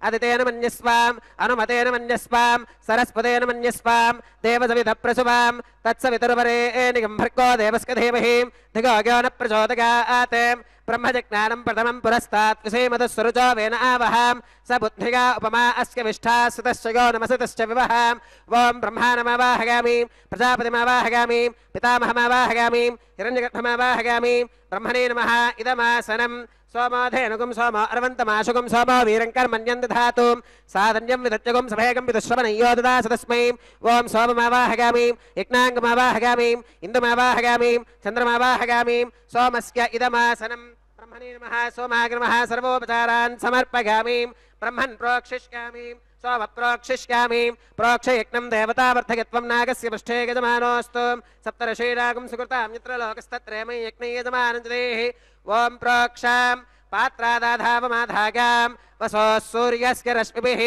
अदितेन मन्यस्वाम् अनुमतेन मन्यस्वाम् सरस्वतेन मन्यस्वाम् देवसविधप्रसुवां तत्सवितुर्वरेण्यं भर्गो देवस्य धीमहि धियो यो न प्रचोदयात् ब्रह्मजज्ञानं प्रथमं पुरस्तात् विषेमधुस्सुरुचो वेन आवहां स बुद्धिगा उपमा अस्य विष्ठा सुतश्च यो नमसतश्च विवहां ॐ ब्रह्माणमावाहयामि प्रजापतिमावाहयामि पितामहमावाहयामि हिरण्यगर्भमावाहयामि ब्रह्मणे नमः इदमासनं सोमोधेनुगुं सोमो अर्वन्तमाशुगुं सोमो वीरङ्कर्मण्यं दधातु साधन्यं विदत्यगुं सभेगं विदुश्रवणय्यो ददास तस्मै ॐ सोममावाहयामि यज्ञाङ्गमावाहयामि इन्दुमावाहयामि चन्द्रमावाहयामि सोमस्य इदमासनं ब्रह्मणे नमः सोमाग् नमः सर्वोपचारान् समर्पयामि ब्रह्मन् प्रोक्षिष्यामि सोम प्रोक्षिष्यामि प्रोक्षयज्ञं देवतावर्धयत्वं नागस्य पृष्ठे यजमानोऽस्तु सप्तर्षीणागं सुकृतां यत्र लोकस्तत्रेमयि यज्ञे यजमानञ्जदेः ॐ प्रोक्षां पात्रादाधावमाधागां वसो सूर्यस्य रश्मिभिः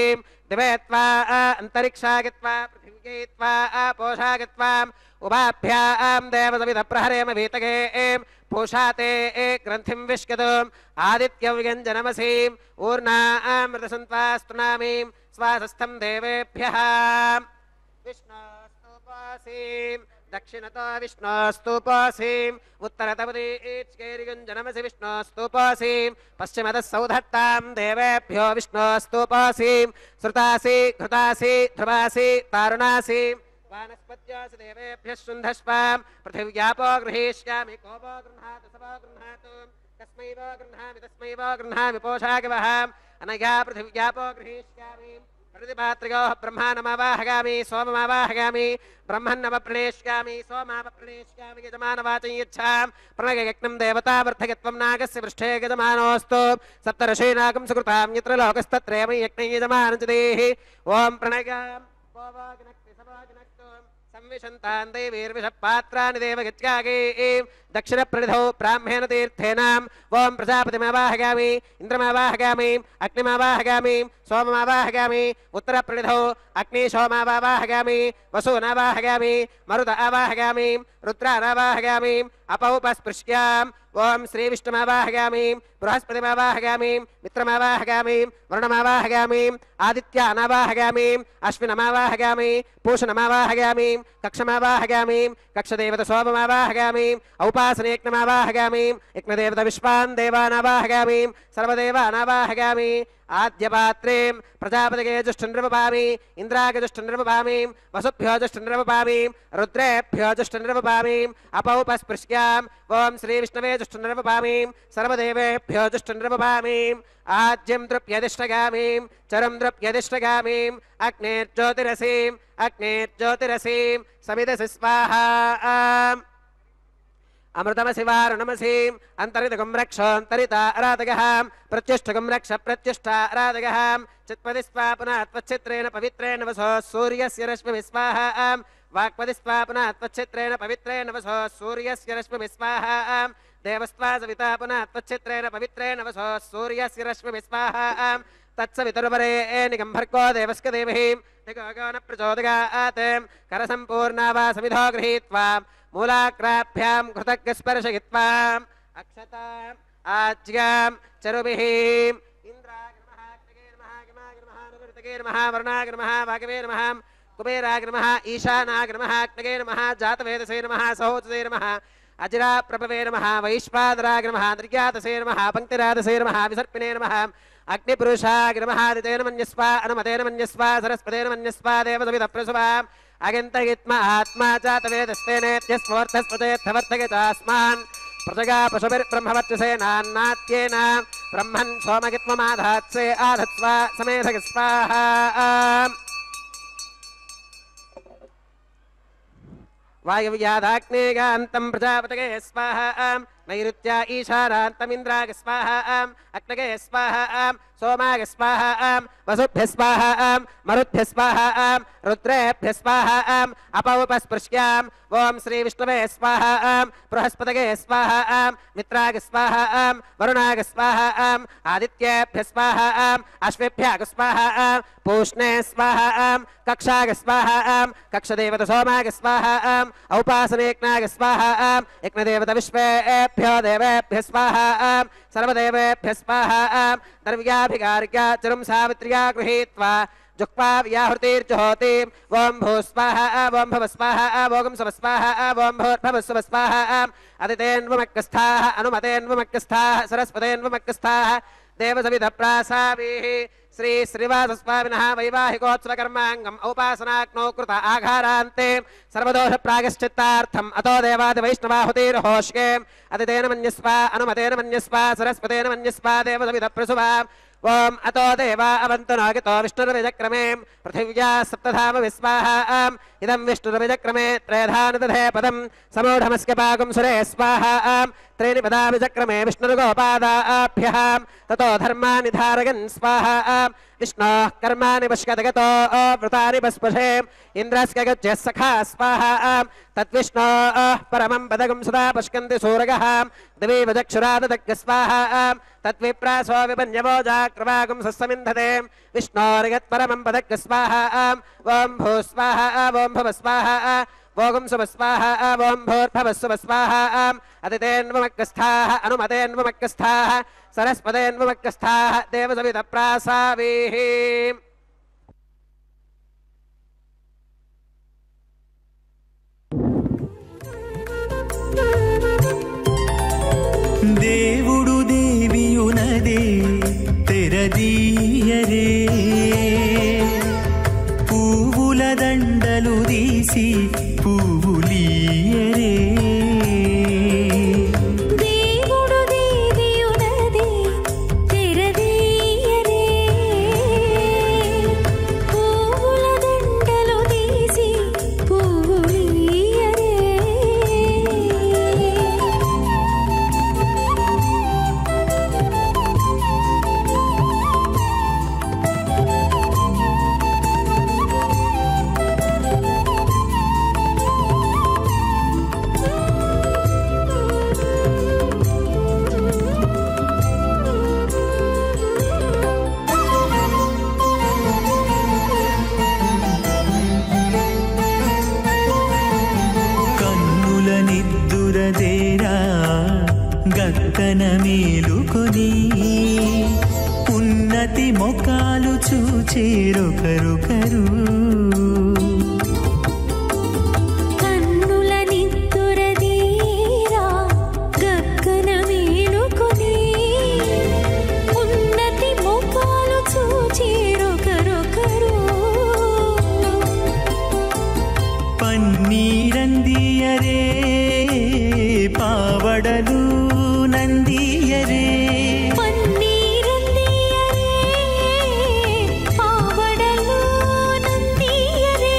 दिवे त्वा अन्तरिक्षागित्वा पृथिव्यै त्वा पोषागित्वाम् उभाभ्यां देवसविधप्रहरेम वीतगे पूषाते ग्रन्थिं विष्कतुम् आदित्यव्यञ्जनमसीम् ऊर्णामृतसन्त्वास्तुनामीं स्वासस्थं देवेभ्यः विष्णोस्तुपासीं दक्षिणतो विष्णोस्तुपासीं उत्तरतपदीच्केरिगञ्जनमसि विष्णोस्तुपासीं पश्चिमतः सौधत्तां देवेभ्यो विष्णोस्तुपासीं श्रुतासि घृतासि ध्रुवासि तारुणासि वानस्पत्यासि देवेभ्यः शुन्धस्वाम् पृथिव्यापो गृहीष्यामि कोपो गृह्णातु सवो गृह्णातु कस्मै वो गृह्णामि तस्मै वो गृह्णामि पोषागवः अनया पृथिव्यापो गृहीष्यामि प्रतिपात्रियोः ब्रह्माणमावाहयामि सोममावाहयामि ब्रह्मन्नवप्रणेष्यामि सोमावप्रणेष्यामि यजमानवाचं यच्छाम् प्रणययज्ञं देवतावर्धयत्वं नागस्य पृष्ठे यजमानोऽस्तु सप्तर्षीनागं सुकृतां यत्र लोकस्तत्रयं यज्ञं यजमानञ्चदेः ॐ प्रणयाम् संविशन्तान् दैवीर्विषपात्राणि देवगत्यागे दक्षिणप्रनिधौ ब्राह्मेण तीर्थेनाम् ॐ प्रजापतिमावाहयामि इन्द्रमावाहयामि अग्निमावाहयामि सोममावाहयामि उत्तरप्रनिधौ अग्निशोमावाहयामि वसूनावाहयामि मरुत आवाहयामि रुद्रानावाहयामि अपौपस्पृश्याम् ॐ श्रीविष्णुमावाहयामि बृहस्पतिमावाहयामि मित्रमावाहयामि वरुणमावाहयामि आदित्यानावाहयामि अश्विनमावाहयामि पूषणमावाहयामि कक्षमावाहयामि कक्षदेवतसोममावाहयामि औपासनेयज्ञमावाहयामि यज्ञदेवतविश्वान् देवानावाहयामि सर्वदेवानावाहयामि आद्यपात्रे प्रजापतिगे जुष्टन्नृपपामि इन्द्रागे जुष्टन्नृपपामि वसुभ्यो जुष्टन्नृपपामि रुद्रेभ्यो जुष्टन्नृपपामि अपौपस्पृश्याम् ॐ श्रीविष्णवे जुष्टन्नृपपामि सर्वदेवेभ्यो जुष्टन्नृपपामि आज्यं तृप्यधिष्ठगामि चरं तृप्यधिष्ठगामि अग्नेर्ज्योतिरसीं समिदसि स्वाहा अमृतमसि वारुणमसीम् अन्तरितगं रक्षोऽन्तरिता आराधगः प्रत्युष्टगं रक्ष प्रत्युष्टा आराधगः चित्पदि स्वापुनः त्वच्छित्रेण पवित्रेण वसो सूर्यस्य रश्मिभिः स्वाहा वाक्पदि स्वापुनः त्वच्छित्रेण पवित्रेण वसो सूर्यस्य रश्मिभिः स्वाहा देवस्त्वा सविता पुनः त्वच्छित्रेण पवित्रेण वसो सूर्यस्य रश्मिभिः स्वाहा तत्सवितुर्वरेण्यं भर्गो देवस्य देवहि निगो न प्रचोदयात् करसम्पूर्णा वा सविधो गृहीत्वा मूलाग्राभ्यां घृतज्ञस्पर्शयित्वा अक्षताम् आज्यां चरुभिः इन्द्राय नमः अग्नये नमः यमाय नमः नुरुतगे नमः वरुणाय नमः वागवे नमः कुबेराय नमः ईशानाय नमः अग्नये नमः जातवेदसे नमः सहोदसे नमः अजिराप्रभवे नमः वैश्वानराय नमः निर्यातसे नमः पङ्क्तिरादसे नमः विसर्पिणे नमः अग्निपुरुषाय नमः आदितेन मन्यस्वा अनुमतेन मन्यस्वा सरस्वतेन मन्यस्वा देवसवितप्रसुवा अगन्तयित्मा आत्मा जातवेदस्तेनेत्यस्वर्थस्पतेऽर्थवर्तके चास्मान् प्रजगा पशुभिर्ब्रह्मवर्चसेनान्नात्येन ब्रह्मन् सोमगित्वमाधात्से आधत्स्वा समेधग स्वाहा वायव्याधाग्नेयान्तं प्रजापतये स्वाहा नैऋत्या ईशानान्तमिन्द्राय स्वाहा अग्नये स्वाहा सोमाय स्वाहा वसुभ्यः स्वाहा मरुद्भ्यः स्वाहा रुद्रेभ्यः स्वाहा अपौपस्पृश्याम् ॐ श्रीविष्णवे स्वाहा बृहस्पतये स्वाहा मित्राय स्वाहा वरुणाय स्वाहा आदित्येभ्यः स्वाहा अश्वेभ्यः स्वाहा पूष्णे स्वाहा कक्षाय स्वाहा कक्षदेवतसोमाय स्वाहा औपासनेयज्ञाय स्वाहा यज्ञदेवतविश्वेभ्यो देवेभ्यः स्वाहा सर्वदेवेभ्यः स्वाहा द्रव्याभिगार्या चिरं सावित्र्या गृहीत्वा जुक्त्वा व्याहृतिर्जुहोति ॐ भूस्वाहा ॐ भवस्वाहा ॐ सवस्वाहा ॐ भूर्भवस्वस्वाहा अदितेन्वमक्कस्थाः अनुमतेन्वमक्कस्थाः सरस्वतेन्वमक्कस्थाः देवसविधप्रासाभिः श्री श्रीवासस्वामिनः वैवाहिकोत्सवकर्माङ्गम् औपासनाग्नौ कृत आघारान्ते सर्वदोषप्रायश्चित्तार्थम् अतो देवादिवैष्णवाहुतिर्होष्ये अदितेन मन्यस्वा अनुमतेन मन्यस्वा सरस्वतेन मन्यस्वा देवसविधप्रसुवा ॐ अतो देवा अवन्तु नागितो विष्णुर्विजक्रमे पृथिव्या सप्तधाम विस्वाहा इदं विष्णुर्विजक्रमे त्रयधानदधे पदं समूढमस्य पागुं सुरे स्वाहा त्रीणि पदा विचक्रमे विष्णुर्गोपादाभ्यः ततो धर्माणि धारयन् स्वाहा विष्णोः कर्माणि पश्यतगतो वृतानि पस्पशे इन्द्रस्य गच्छः सखा स्वाहा तद्विष्णोः परमं पदगं सदा पश्यन्ति सूरगः दिवि वचक्षुराददग्ग स्वाहा तद्विप्रासो विपन्यवो जाक्रवागुं सस्समिन्धते विष्णोर्यत्परमं पदग्ग स्वाहा ॐ भूस्वाहा ॐ भवस्वाहा ॐ सुवस्वाहा ॐ भूर्भवस्वस्वाहा अदितेन्वमक्कस्थाः अनुमतेन्वमक्कस्थाः सरस्वतेन्वमक्कस्थाः देवसविधप्रासाभिः దేవుడు దేవియునదే తెరదీయరే పువ్వుల దండలు తీసి పువ్వులీయరే దేవుడు దేవియునది తెరదీయరే పువ్వుల దండలు తీసి పువ్వులీయరే కన్నుల నిద్దురదేరా గక్కన మేలుకొని ఉన్నతి మొకాలు చూచేరొకరొకరు కన్నుల నిద్దురదీరా గక్కన మేలుకొని ఉన్నతి ముఖాలు చూచేరొకరొకరు పన్నీరందియరే పావడలు నందియరే పన్నీరందియరే పావడలు నందియరే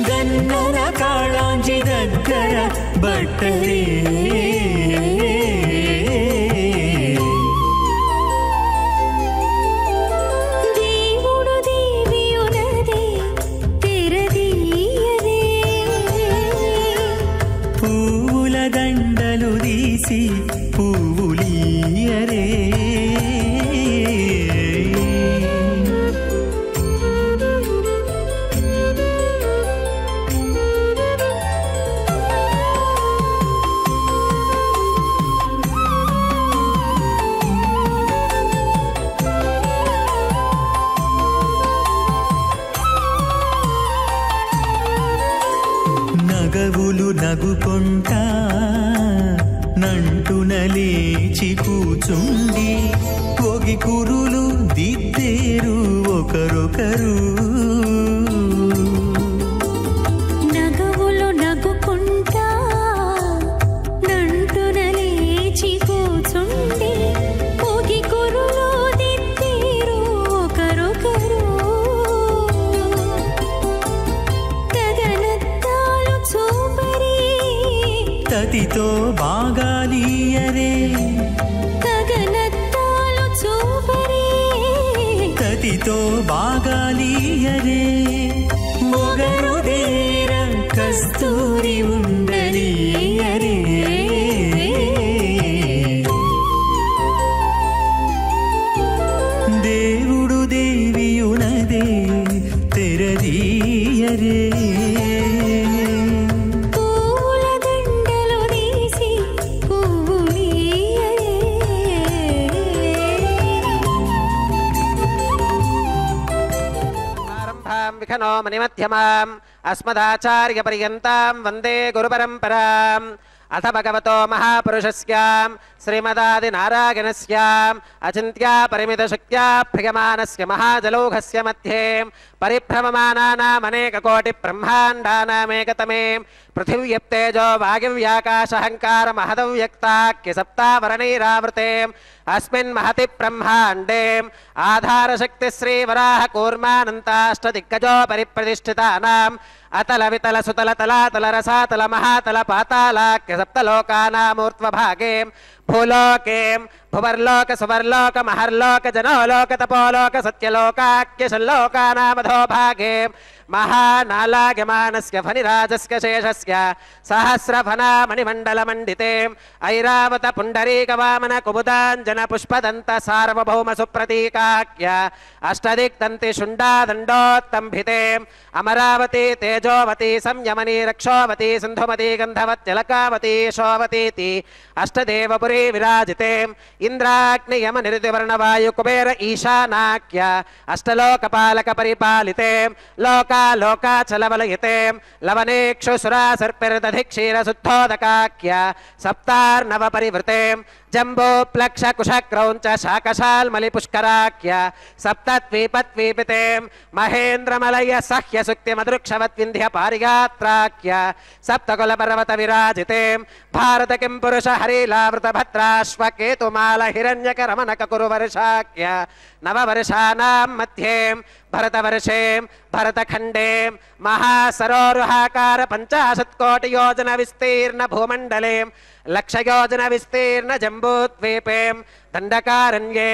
గన్నర కాళాంజి దగ్గర బట్టరే దేవుడు దేవియునది తెరదీయరే పువ్వుల దండలు తీసి పువ్వులీయరే నగవులు నగుకొంటా నంటున లేచి కూచుండి ఒగి కురులు దిద్దేరు ఒకరొకరు నగవులు నగుకుంటా నంటున లేచి కూచుండి పోగి కురులు దిద్దేరు ఒకరొకరు గగనత్తాలు చూపరి తతితో బాగాలీయరే గగనత్తాలు చూపరి తతితో బాగాలీయరే మొగరుదేర కస్తూరి ఉండలీయరే దేవుడు దేవియునదే తెరదీయరే పువ్వుల దండలు తీసి పువ్వులీయరే ఆరంభాం విఘ్నో మణిమధ్యమాం అస్మదాచార్యపర్యంతాం వందే గురుపరంపరాం అథ భగవతో మహాపురుషస్యాం శ్రీమదాదినారాయణస్యాం అచింత్యా పరిమితశక్త్యా భ్రియమానస్య మహాజలౌఘస్య మధ్యే పరిభ్రమమానానామనేకకోటి బ్రహ్మాండానామేకతమే పృథివ్యప్తేజో వాగివ్యాకాశహంకార మహదవ్యక్తాఖ్య సప్తావరణైరావృతే అస్మిన్ మహతి బ్రహ్మాండే ఆధారశక్తి శ్రీవరాహ కూర్మానంతాష్టదిగ్గజో పరిప్రతిష్ఠితానాం అతల వితల సుతల తలాతల రసాతల మహాతల పాతాళాఖ్య సప్తలోకానామూర్ధ్వభాగే భూలోకే భువర్లోక సువర్లోక మహర్లోక జనోలోక తపోలోక సత్యలోకాఖ్య షల్లోకానామధోభాగే महानालाग्यमानस्य फनिराजस्य शेषस्य सहस्रफना मणिमण्डलमण्डिते ऐरावत पुण्डरीकवामन कुमुदाञ्जन पुष्पदन्त सार्वभौम सुप्रतीकाख्य अष्टदिक्तन्ति शुण्डादण्डोत्तम्भिते अमरावती तेजोवती संयमनी रक्षोवती सिन्धुमती गन्धवत्यलकावती शोवतीति अष्टदेवपुरी विराजिते इन्द्राग्नियमनिरुतिवर्णवायु कुबेर ईशानाख्य अष्टलोकपालक परिपालिते लोका लोकाचलवलयिते लवनेक्षुसुरा सर्पिर्दधिक्षीरशुद्धोदकाख्य सप्तार्णव परिवृते जम्बोप्लक्ष कुशक्रौञ्च शाकशाल्मलिपुष्कराख्य सप्तद्वीपद्वीपिते महेन्द्रमलय सह्य सुक्तिमदृक्षवद्विन्ध्य पारिगात्राख्य सप्तकुलपर्वत विराजिते भारत किं पुरुष हरिलावृत भद्राश्वकेतुमाल हिरण्यकरमनक कुरुवर्षाख्य नववर्षाणां मध्ये भरतवर्षे भरतखण्डे महासरोरुहाकार 50 कोटि योजन विस्तीर्ण भूमण्डले लक्षयोजन विस्तीर्ण जम्बूद्वीपे दण्डकारण्ये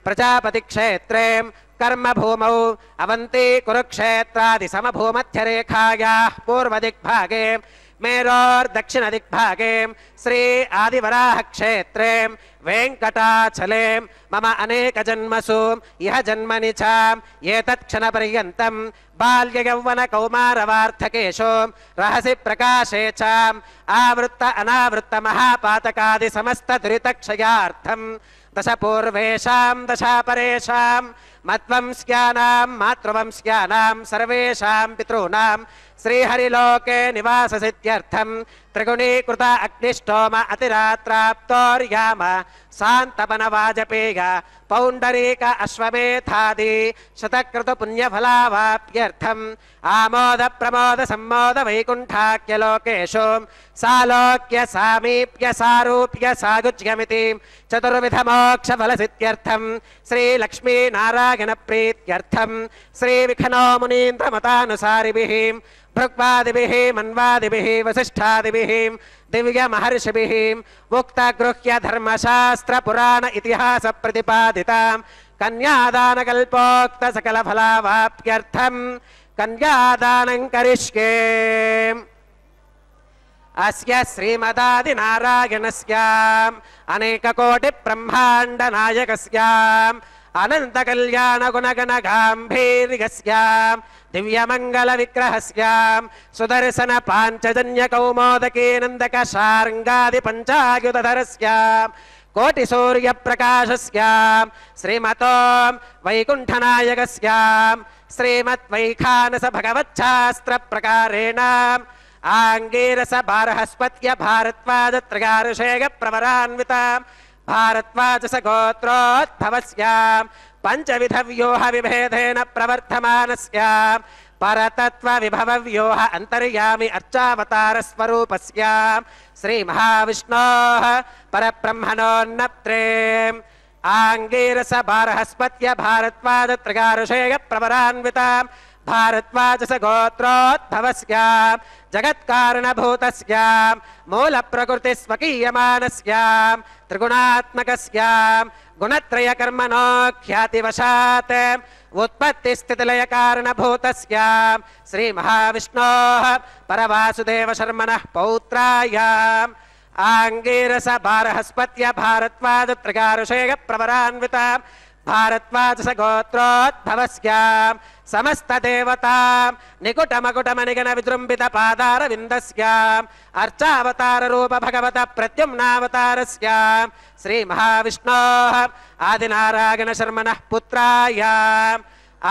प्रजापतिक्षेत्रे कर्मभूमौ अवन्ती कुरुक्षेत्रादि समभूमध्यरेखायाः पूर्वदिग्भागे मेरोर्दक्षिणदिग्भागे श्री आदिवराह क्षेत्रे वेङ्कटाचले मम अनेकजन्मसु इह जन्मनि च एतत्क्षणपर्यन्तं बाल्ययौवनकौमारवार्धकेषु रहसि प्रकाशे च आवृत्त अनावृत्त महापातकादि समस्त दुरितक्षयार्थं दश पूर्वेषां दशापरेषां मत्वंस्यानां मातृवंस्यानां सर्वेषां पितॄणां श्रीहरिलोके निवाससिद्ध्यर्थं त्रिगुणीकृत अग्निष्टोम अतिरात्राप्तोर्याम शान्तपनवाजपेय पौण्डरीक अश्वमेधादि शतक्रतु पुण्यफलावाप्यर्थम् आमोद प्रमोद सम्मोद वैकुण्ठाख्यलोकेषु सालोक्य सामीप्य सारूप्य सायुज्यमिति चतुर्विध मोक्षफलसिद्ध्यर्थं श्रीलक्ष्मीनारायण प्रीत्यर्थं श्रीविखनो मुनीन्द्रमतानुसारिभिः भृग्वादिभिः मन्वादिभिः वसिष्ठादिभिः दिव्यमहर्षिभिः उक्तगृह्य धर्मशास्त्र पुराण इतिहास प्रतिपादितां कन्यादानकल्पोक्त सकलफलावाप्त्यर्थं कन्यादानं करिष्ये। अस्य श्रीमदादिनारायणस्याम् अनेककोटिब्रह्माण्डनायकस्याम् अनन्तकल्याणगुणगणगाम्भीर्यस्याम् दिव्यमङ्गलविग्रहस्याम् सुदर्शन पाञ्चजन्यकौमोदकी नन्दकशार्ङ्गादिपञ्चायुधरस्याम् कोटिसूर्यप्रकाशस्याम् श्रीमतो वैकुण्ठनायकस्याम् श्रीमद्वैखानस भगवच्छास्त्रप्रकारेण आङ्गीरस बारहस्पत्य भारद्वाज त्रयारुषेय प्रवरान्विताम् भारद्वाजस गोत्रोद्भवस्याम् पंचविधव्यूह विभेदेन प्रवर्धमानस्याम् परतत्व विभव व्यूह अंतर्यामि अर्चावतार स्वरूपस्याम् श्री महाविष्णोः परब्रह्मणोन्नत्रे आङ्गीरस बारहस्पत्य भारद्वाज त्रयारुषेय प्रवरान्विताम् भारद्वाजस गोत्रोद्भवस्याम् जगत्कारणभूतस्याम् मूलप्रकृतिस्वकीयमानस्याम् त्रिगुणात्मकस्याम् गुणत्रयकर्मणो ख्यातिवशात् उत्पत्तिस्थितिलयकारणभूतस्याम् श्रीमहाविष्णोः परवासुदेवशर्मणः पौत्रायाम् आङ्गीरस बारहस्पत्य भारद्वाज त्रयारुषेय प्रवरान्विताम् भारद्वाजस गोत्रोद्भवस्याम् समस्तदेवताम् निकुटमकुटमनिगण विजृम्भित पादारविन्दस्याम् अर्चावतार रूप भगवत प्रद्युम्नावतारस्याम् श्री महाविष्णोः आदिनारायण शर्मणः पुत्रायाम्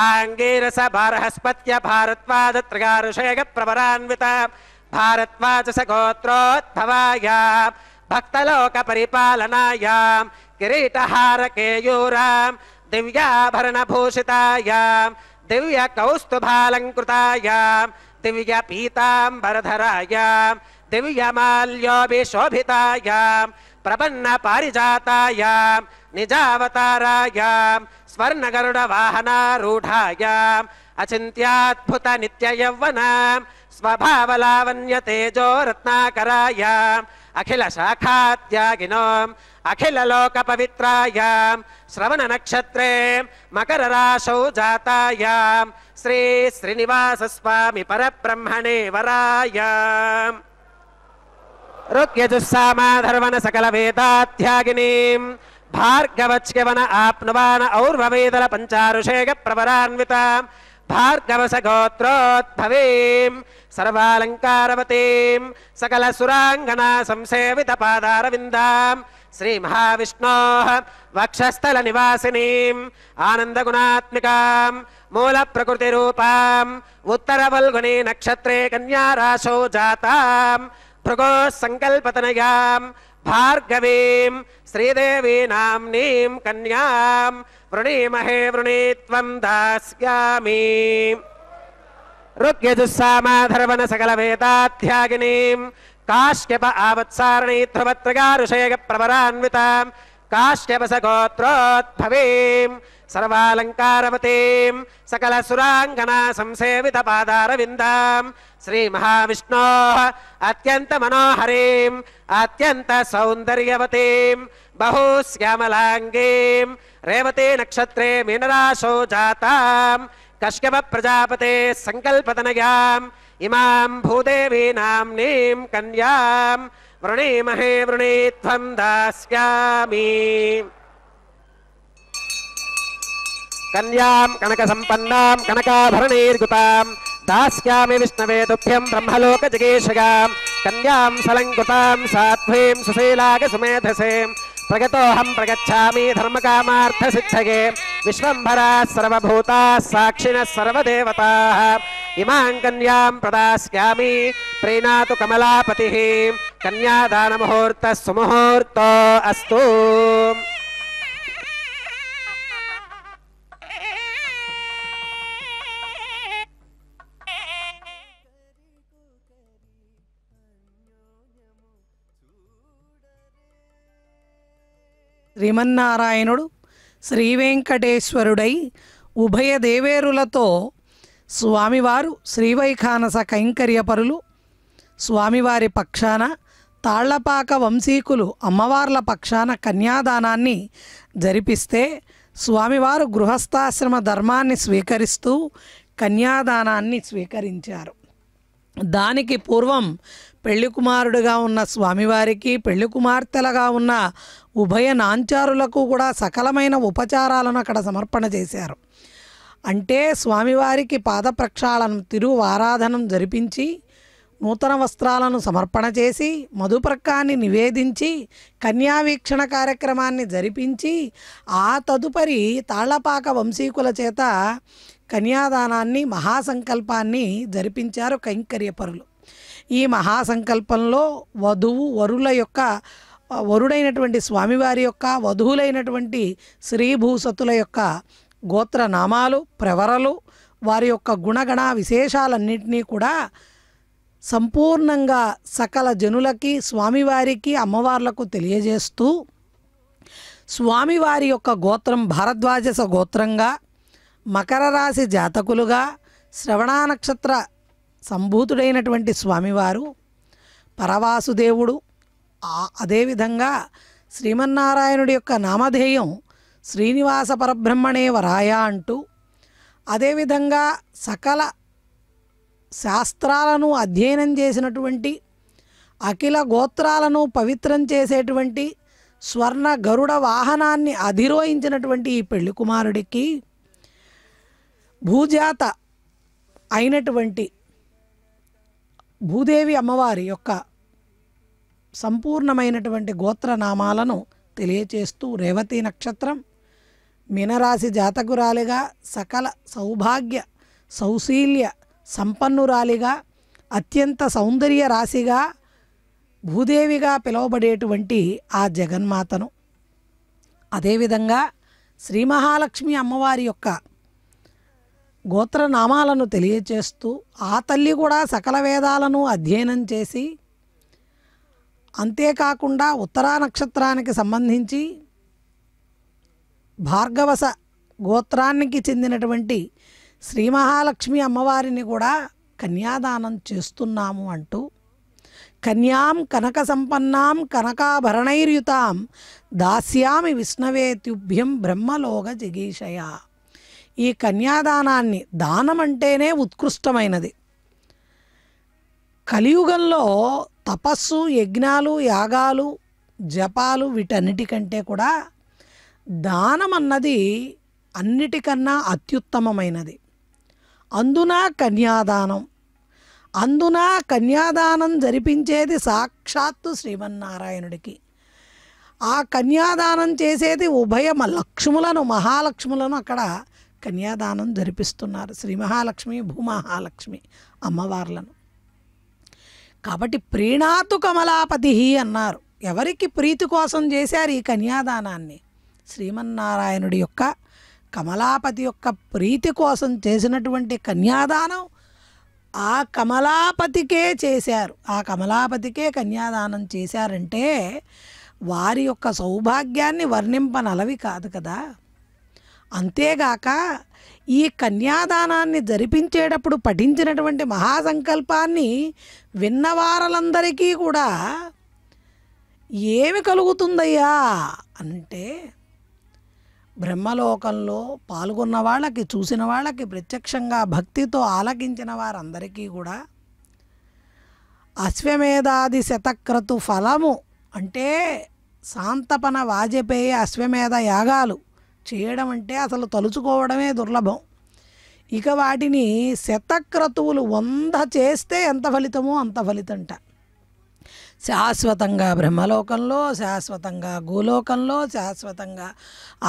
आङ्गीरस बारहस्पत्य भारद्वाज त्रयारुषेय प्रवरान्विताम् भारद्वाजस गोत्रोद्भवायाम् भक्तलोक परिपालनायाम् किरीटहार केयूराम् दिव्याभरणभूषितायाम् दिव्य कौस्तुभालङ्कृतायाम् दिव्य पीताम्बरधरायाम् दिव्यमाल्योभिशोभितायाम् प्रपन्न पारिजातायाम् निजावतारायाम् स्वर्णगरुडवाहनारूढायाम् अचिन्त्याद्भुत नित्ययौवनाम् स्वभावलावण्य तेजो रत्नाकरायाम् अखिल शाखात्यागिनोम् अखिल लोक पवित्रायाम् श्रवण नक्षत्रे मकर राशौ जातायाम् श्री श्रीनिवास स्वामी परब्रह्मणे वरायाम् रुक्यजुस्सामाधर्वण सकल वेदाध्यागिनीम् भार्गवच्यवन आप्नुवान और्ववेदल पंचारुषेय प्रवरान्विताम् भार्गवस गोत्रोद्भवीम् सर्वालंकारवतीम् सकल सुरांगना संसेवित पादारविन्दाम् श्री महाविष्णोः वक्षस्थल निवासिनीम् आनंद गुणात्मिकाम् मूल प्रकृति रूपाम् उत्तर वल्गुनी नक्षत्रे कन्या राशौ जाताम् भृगो संकल्पतनयाम् భార్గవీం శ్రీదేవీ నామ్నీం కన్యాం వృణీమహే వృణీత్వం దాస్యామి. ఋగ్యజుస్సామాధర్వణ సకల వేదాధ్యాగినీం కాశ్యప ఆవత్సారణీ ధ్రువత్రగా ఋషయ ప్రవరాన్వితాం కాశ్యపస గోత్రోద్భవీం సర్వాలంకారవతీం సకల సురాంగనా సంసేవిత పాదారవిందాం శ్రీ మహావిష్ణోః అత్యంత మనోహరీం అత్యంత సౌందర్యవతీం బహుశ్యామలాంగీం రేవతే నక్షత్రే మీనరాశో జాతాం కశ్యప ప్రజాపతే సంకల్పతనయాం ఇమాం భూదేవీ నామ్నీం కన్యాం వృణీమహే వృణీత్వం దాస్యామి. కన్యాం కనక సంపన్నాం కనకాభరణైర్గుతాం దాస్యామి విష్ణవే తుభ్యం బ్రహ్మలోక జగేశగాం. కన్యాం సలంకృతాం సాధ్వీం సుశీలాగ సుమేధసేం ప్రగతోహం ప్రగచ్ఛామి ధర్మకామార్థ సిద్ధగే. విశ్వంభరాः సర్వభూతాः సాక్షిణः సర్వదేవతాः ఇమాం కన్యాం ప్రదాస్యామి ప్రీణాతు కమలాపతిః. కన్యాదానముహూర్తः సుముహూర్తో అస్తు. శ్రీమన్నారాయణుడు శ్రీవెంకటేశ్వరుడై ఉభయ దేవేరులతో స్వామివారు శ్రీవైఖానస కైంకర్యపరులు స్వామివారి పక్షాన తాళ్లపాక వంశీకులు అమ్మవార్ల పక్షాన కన్యాదానాన్ని జరిపిస్తే స్వామివారు గృహస్థాశ్రమ ధర్మాన్ని స్వీకరిస్తూ కన్యాదానాన్ని స్వీకరించారు. దానికి పూర్వం పెళ్లి కుమారుడుగా ఉన్న స్వామివారికి పెళ్లి కుమార్తెలుగా ఉన్న ఉభయ నాంచారులకు కూడా సకలమైన ఉపచారాలను అక్కడ సమర్పణ చేశారు. అంటే స్వామివారికి పాద ప్రక్షాళనం తిరువారాధనం జరిపించి నూతన వస్త్రాలను సమర్పణ చేసి మధుప్రక్కాన్ని నివేదించి కన్యావీక్షణ కార్యక్రమాన్ని జరిపించి ఆ తదుపరి తాళ్లపాక వంశీకుల చేత కన్యాదానాన్ని మహాసంకల్పాన్ని జరిపించారు కైంకర్యపరులు. ఈ మహాసంకల్పంలో వధువు వరుల యొక్క వరుడైనటువంటి స్వామివారి యొక్క వధువులైనటువంటి శ్రీభూసతుల యొక్క గోత్రనామాలు ప్రవరలు వారి యొక్క గుణగణ విశేషాలన్నింటినీ కూడా సంపూర్ణంగా సకల జనులకి స్వామివారికి అమ్మవార్లకు తెలియజేస్తూ స్వామివారి యొక్క గోత్రం భారద్వాజస గోత్రంగా మకర రాశి జాతకులుగా శ్రవణ నక్షత్ర సంభూతుడైనటువంటి స్వామివారు పరవాసుదేవుడు. అదేవిధంగా శ్రీమన్నారాయణుడి యొక్క నామధేయం శ్రీనివాస పరబ్రహ్మణే వరాయ అంటూ అదేవిధంగా సకల శాస్త్రాలను అధ్యయనం చేసినటువంటి అఖిల గోత్రాలను పవిత్రం చేసేటువంటి స్వర్ణ గరుడ వాహనాన్ని అధిరోహించినటువంటి ఈ పెళ్లి కుమారుడికి భూజాత అయినటువంటి భూదేవి అమ్మవారి యొక్క సంపూర్ణమైనటువంటి గోత్రనామాలను తెలియచేస్తూ రేవతి నక్షత్రం మీనరాశి జాతకురాలిగా సకల సౌభాగ్య సౌశీల్య సంపన్నురాలిగా అత్యంత సౌందర్య రాశిగా భూదేవిగా పిలువబడేటువంటి ఆ జగన్మాతను అదేవిధంగా శ్రీ మహాలక్ష్మి అమ్మవారి యొక్క గోత్రనామాలను తెలియచేస్తూ ఆ తల్లి కూడా సకల వేదాలను అధ్యయనం చేసి అంతేకాకుండా ఉత్తరా నక్షత్రానికి సంబంధించి భార్గవస గోత్రానికి చెందినటువంటి శ్రీ మహాలక్ష్మి అమ్మవారిని కూడా కన్యాదానం చేస్తున్నాము అంటూ కన్యాం కనక సంపన్నాం కనకాభరణైర్యుతాం దాస్యామి విష్ణవే తుభ్యం బ్రహ్మలోక జగీషయ. ఈ కన్యాదానాన్ని దానం అంటేనే ఉత్కృష్టమైనది. కలియుగంలో తపస్సు యజ్ఞాలు యాగాలు జపాలు వీటన్నిటికంటే కూడా దానం అన్నది అన్నిటికన్నా అత్యుత్తమమైనది. అందున కన్యాదానం, అందున కన్యాదానం జరిపించేది సాక్షాత్తు శ్రీమన్నారాయణుడికి. ఆ కన్యాదానం చేసేది ఉభయ లక్ష్ములను మహాలక్ష్ములను అక్కడ కన్యాదానం జరిపిస్తున్నారు. శ్రీ మహాలక్ష్మి భూమహాలక్ష్మి అమ్మవార్లను. కాబట్టి ప్రీణాతు కమలాపతి అన్నారు. ఎవరికి ప్రీతి కోసం చేశారు ఈ కన్యాదానాన్ని? శ్రీమన్నారాయణుడి యొక్క కమలాపతి యొక్క ప్రీతి కోసం చేసినటువంటి కన్యాదానం ఆ కమలాపతికే చేశారు. ఆ కమలాపతికే కన్యాదానం చేశారంటే వారి యొక్క సౌభాగ్యాన్ని వర్ణింపనలవి కాదు కదా. అంతేగాక ఈ కన్యాదానాన్ని జరిపించేటప్పుడు పఠించినటువంటి మహాసంకల్పాన్ని విన్నవారలందరికీ కూడా ఏమి కలుగుతుందయ్యా అంటే, బ్రహ్మలోకంలో పాల్గొన్న వాళ్ళకి, చూసిన వాళ్ళకి, ప్రత్యక్షంగా భక్తితో ఆలకించిన వారందరికీ కూడా అశ్వమేధాది శతక్రతు ఫలము అంటే శాంతపన వాజపేయ అశ్వమేధ యాగాలు చేయడం అంటే అసలు తలుచుకోవడమే దుర్లభం. ఇక వాటిని శతక్రతువులు 100 చేస్తే ఎంత ఫలితమో అంత ఫలితంట. శాశ్వతంగా బ్రహ్మలోకంలో, శాశ్వతంగా గోలోకంలో, శాశ్వతంగా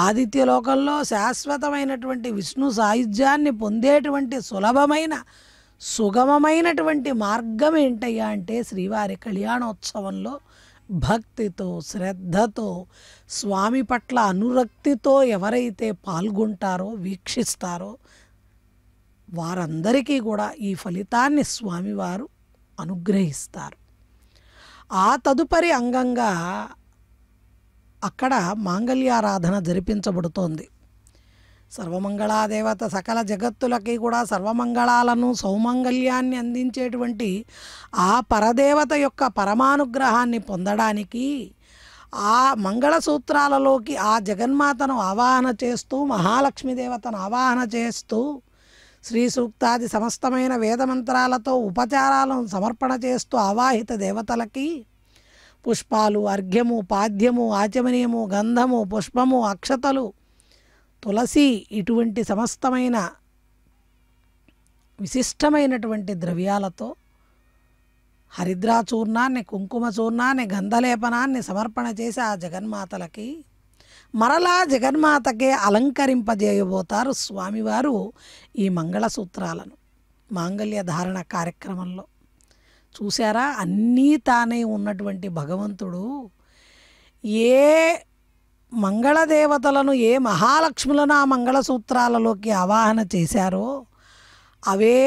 ఆదిత్యలోకంలో శాశ్వతమైనటువంటి విష్ణు సాయుధ్యాన్ని పొందేటువంటి సులభమైన సుగమమైనటువంటి మార్గం ఏంటయ్యా అంటే శ్రీవారి కళ్యాణోత్సవంలో భక్తితో, శ్రద్ధతో, స్వామి పట్ల అనురక్తితో ఎవరైతే పాల్గొంటారో, వీక్షిస్తారో వారందరికీ కూడా ఈ ఫలితాన్ని స్వామివారు అనుగ్రహిస్తారు. ఆ తదుపరి అంగంగా అక్కడ మాంగళ్యారాధన జరిపించబడుతోంది. సర్వమంగళాదేవత సకల జగత్తులకి కూడా సర్వమంగళాలను, సౌమంగళ్యాన్ని అందించేటువంటి ఆ పరదేవత యొక్క పరమానుగ్రహాన్ని పొందడానికి ఆ మంగళసూత్రాలలోకి ఆ జగన్మాతను ఆవాహన చేస్తూ, మహాలక్ష్మీదేవతను ఆవాహన చేస్తూ, శ్రీ సూక్తాది సమస్తమైన వేదమంత్రాలతో ఉపచారాలను సమర్పణ చేస్తూ ఆవాహిత దేవతలకి పుష్పాలు, అర్ఘ్యము, పాద్యము, ఆచమనీయము, గంధము, పుష్పము, అక్షతలు, తులసి ఇటువంటి సమస్తమైన విశిష్టమైనటువంటి ద్రవ్యాలతో హరిద్రా చూర్ణాన్ని, కుంకుమ చూర్ణాన్ని, గంధలేపనాన్ని సమర్పణ చేసి ఆ జగన్మాతలకి మరలా జగన్మాతకే అలంకరింపజేయబోతారు స్వామివారు ఈ మంగళసూత్రాలను మాంగళ్య ధారణ కార్యక్రమంలో. చూశారా, అన్నీ తానే ఉన్నటువంటి భగవంతుడు ఏ మంగళదేవతలను, ఏ మహాలక్ష్ములను ఆ మంగళసూత్రాలలోకి ఆవాహన చేశారో అవే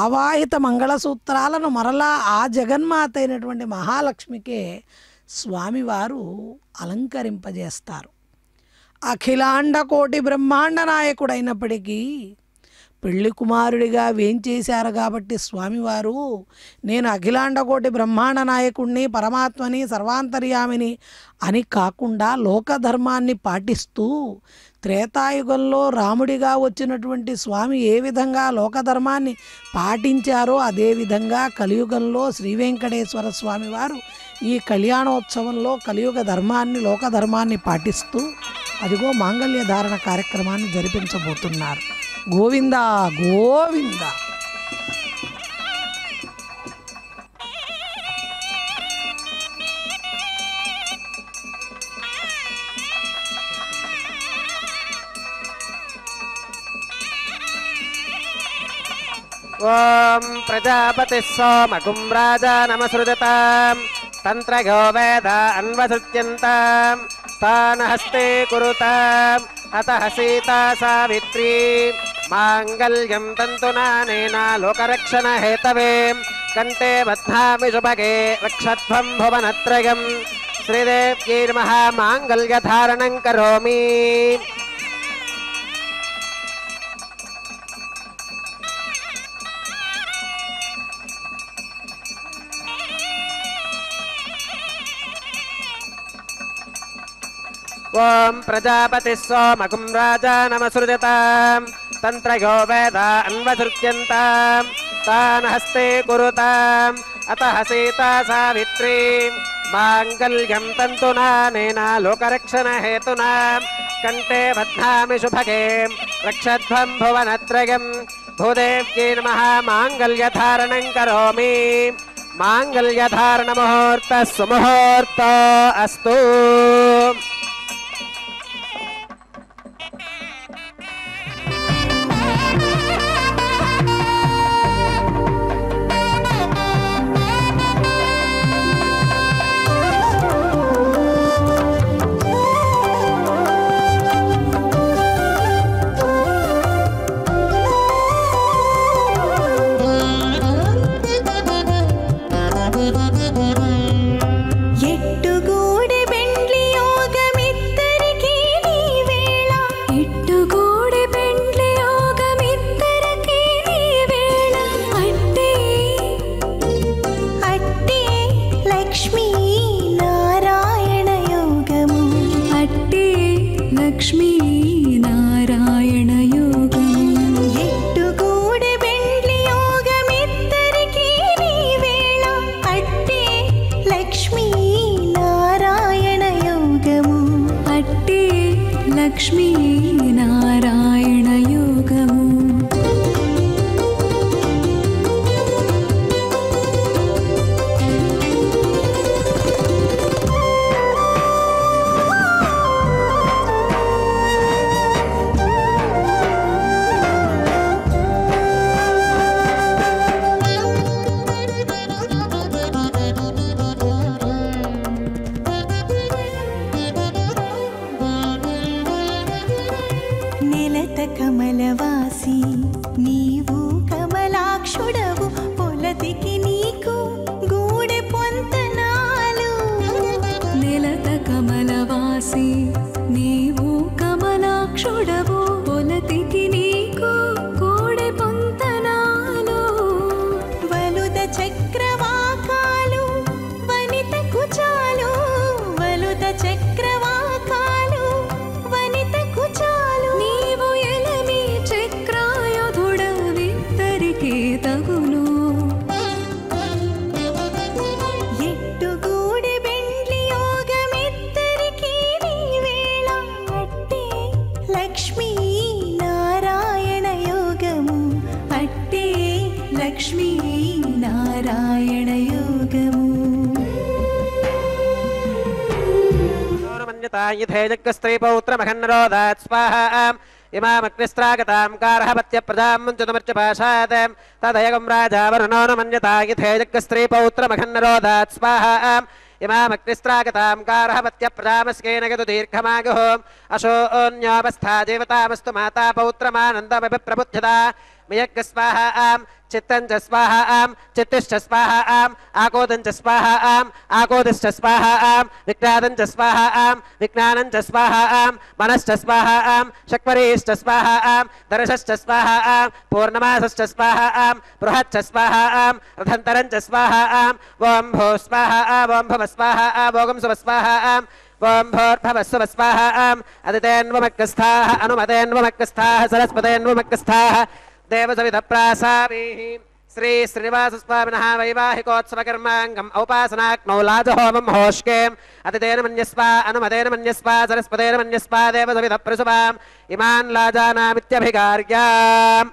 ఆవాహిత మంగళసూత్రాలను మరలా ఆ జగన్మాత అయినటువంటి మహాలక్ష్మికే స్వామివారు అలంకరింపజేస్తారు. అఖిలాండ కోటి బ్రహ్మాండ నాయకుడైనప్పటికీ పెళ్లి కుమారుడిగా వేంచేశారు కాబట్టి స్వామివారు నేను అఖిలాండకోటి బ్రహ్మాండ నాయకుడిని, పరమాత్మని, సర్వాంతర్యామిని అని కాకుండా లోకధర్మాన్ని పాటిస్తూ త్రేతాయుగంలో రాముడిగా వచ్చినటువంటి స్వామి ఏ విధంగా లోకధర్మాన్ని పాటించారో అదేవిధంగా కలియుగంలో శ్రీ వెంకటేశ్వర స్వామివారు ఈ కళ్యాణోత్సవంలో కలియుగ ధర్మాన్ని, లోకధర్మాన్ని పాటిస్తూ అదిగో మాంగళ్య ధారణ కార్యక్రమాన్ని జరిపించబోతున్నారు. గోవింద గోవింద. ఓం ప్రజాపతి సోమగుం రాజానమసృజతాం తంత్రయో వేద అన్వసృజ్యంతాం స్థానహస్తే కురుతాం అతః సీతా సావిత్రీ మాంగళ్యం తంతునానేన లోకరక్షణ హేతవే కంఠే బధ్నామి శుభగే రక్షధ్వం భువనత్రయం శ్రీదేవ్యైర్మః మాంగళ్యధారణం కరోమి. ఓం ప్రజాపతి సోమగుం రాజానమసృజతాం తంత్రయో వేద అన్వసృజ్యంతాం తానహస్తే కురుతాం అతః సీతా సావిత్రీ మాంగళ్యం తంతునానేన లోకరక్షణ హేతునా కంఠే బధ్నామి శుభగే రక్షధ్వం భువనత్రయం భూదేవ్యైర్మః మాంగళ్యధారణం కరోమి. మాంగళ్యధారణ ముహూర్త సుముహూర్త అస్తు. కమలవాసి నీవు కమలాక్షుడవు పొలతికి నీకు గూడె పొంతనాలు నెలత కమలవాసి నీవు కమలాక్షుడవు పొలతికి నీకు గూడె పొంతనాలు వలుద చక్రవాకాలు వనిత కుచాలు వలుద చక్రవాకాలు వనిత కుచాలు నీవు ఎలమి చక్రాయుధుడవిద్దరికీ తగును ఎట్టుగూడి బెండ్లి యోగమిద్దరికీ నీ వేళ అట్టే లక్ష్మీ నారాయణ యోగము అట్టే లక్ష్మీ నారాయణ యోగము యథేజస్త్రీ పౌత్రమహన్నరోదాత్ స్వాహాం ఇమామగ్నిస్త్రాగతాం కార్హపత్య ప్రజాం ముంచుతమర్చపాశాత్ తదయగం రాజా వరుణో న మన్యతా యథేజస్త్రీ పౌత్రమహన్నరోదాత్ స్వాహాం ఇమామగ్నిస్త్రాగతాం కార్హపత్య ప్రజామస్కేన గతు దీర్ఘమాగుః అశోన్యోపస్థా జీవతామస్తు మాతా పౌత్రమానందమపి ప్రబుద్ధ్యతా మియగ్గ స్వాహాం చిత్తం చ స్వాహాం చిత్తిశ్చ స్వాహాం ఆకోదం చ స్వాహాం ఆకోదిశ్చ స్వాహాం విజ్ఞానం చ స్వాహాం విజ్ఞానం చ స్వాహాం మనశ్చ స్వాహాం శక్వరీశ్చ స్వాహాం దర్శశ్చ స్వాహాం పూర్ణమాసశ్చ స్వాహాం బృహచ్చ స్వాహాం రథంతరం చ స్వాహాం ఓం భూ స్వాహాం ఓం భవ స్వాహాం ఓం శుభ స్వాహాం ఓం భోర్భవస్వ స్వాహాం అదితేన్వమక్కస్థాః అనుమతేన్వమక్కస్థాః సరస్వతేన్వమక్కస్థాః దేవసవిధప్రాసాభిః శ్రీ శ్రీనివాసస్వామినः వైవాహికోత్సవకర్మాంగం ఔపాసనాగ్నౌ లాజహోమం హోష్కేం అతితేన మన్యస్వ అనుమతేన మన్యస్వ సరస్వతేన మన్యస్వ దేవసవిధప్రసుభాం ఇమాన్ లాజానామిత్యభికార్యాం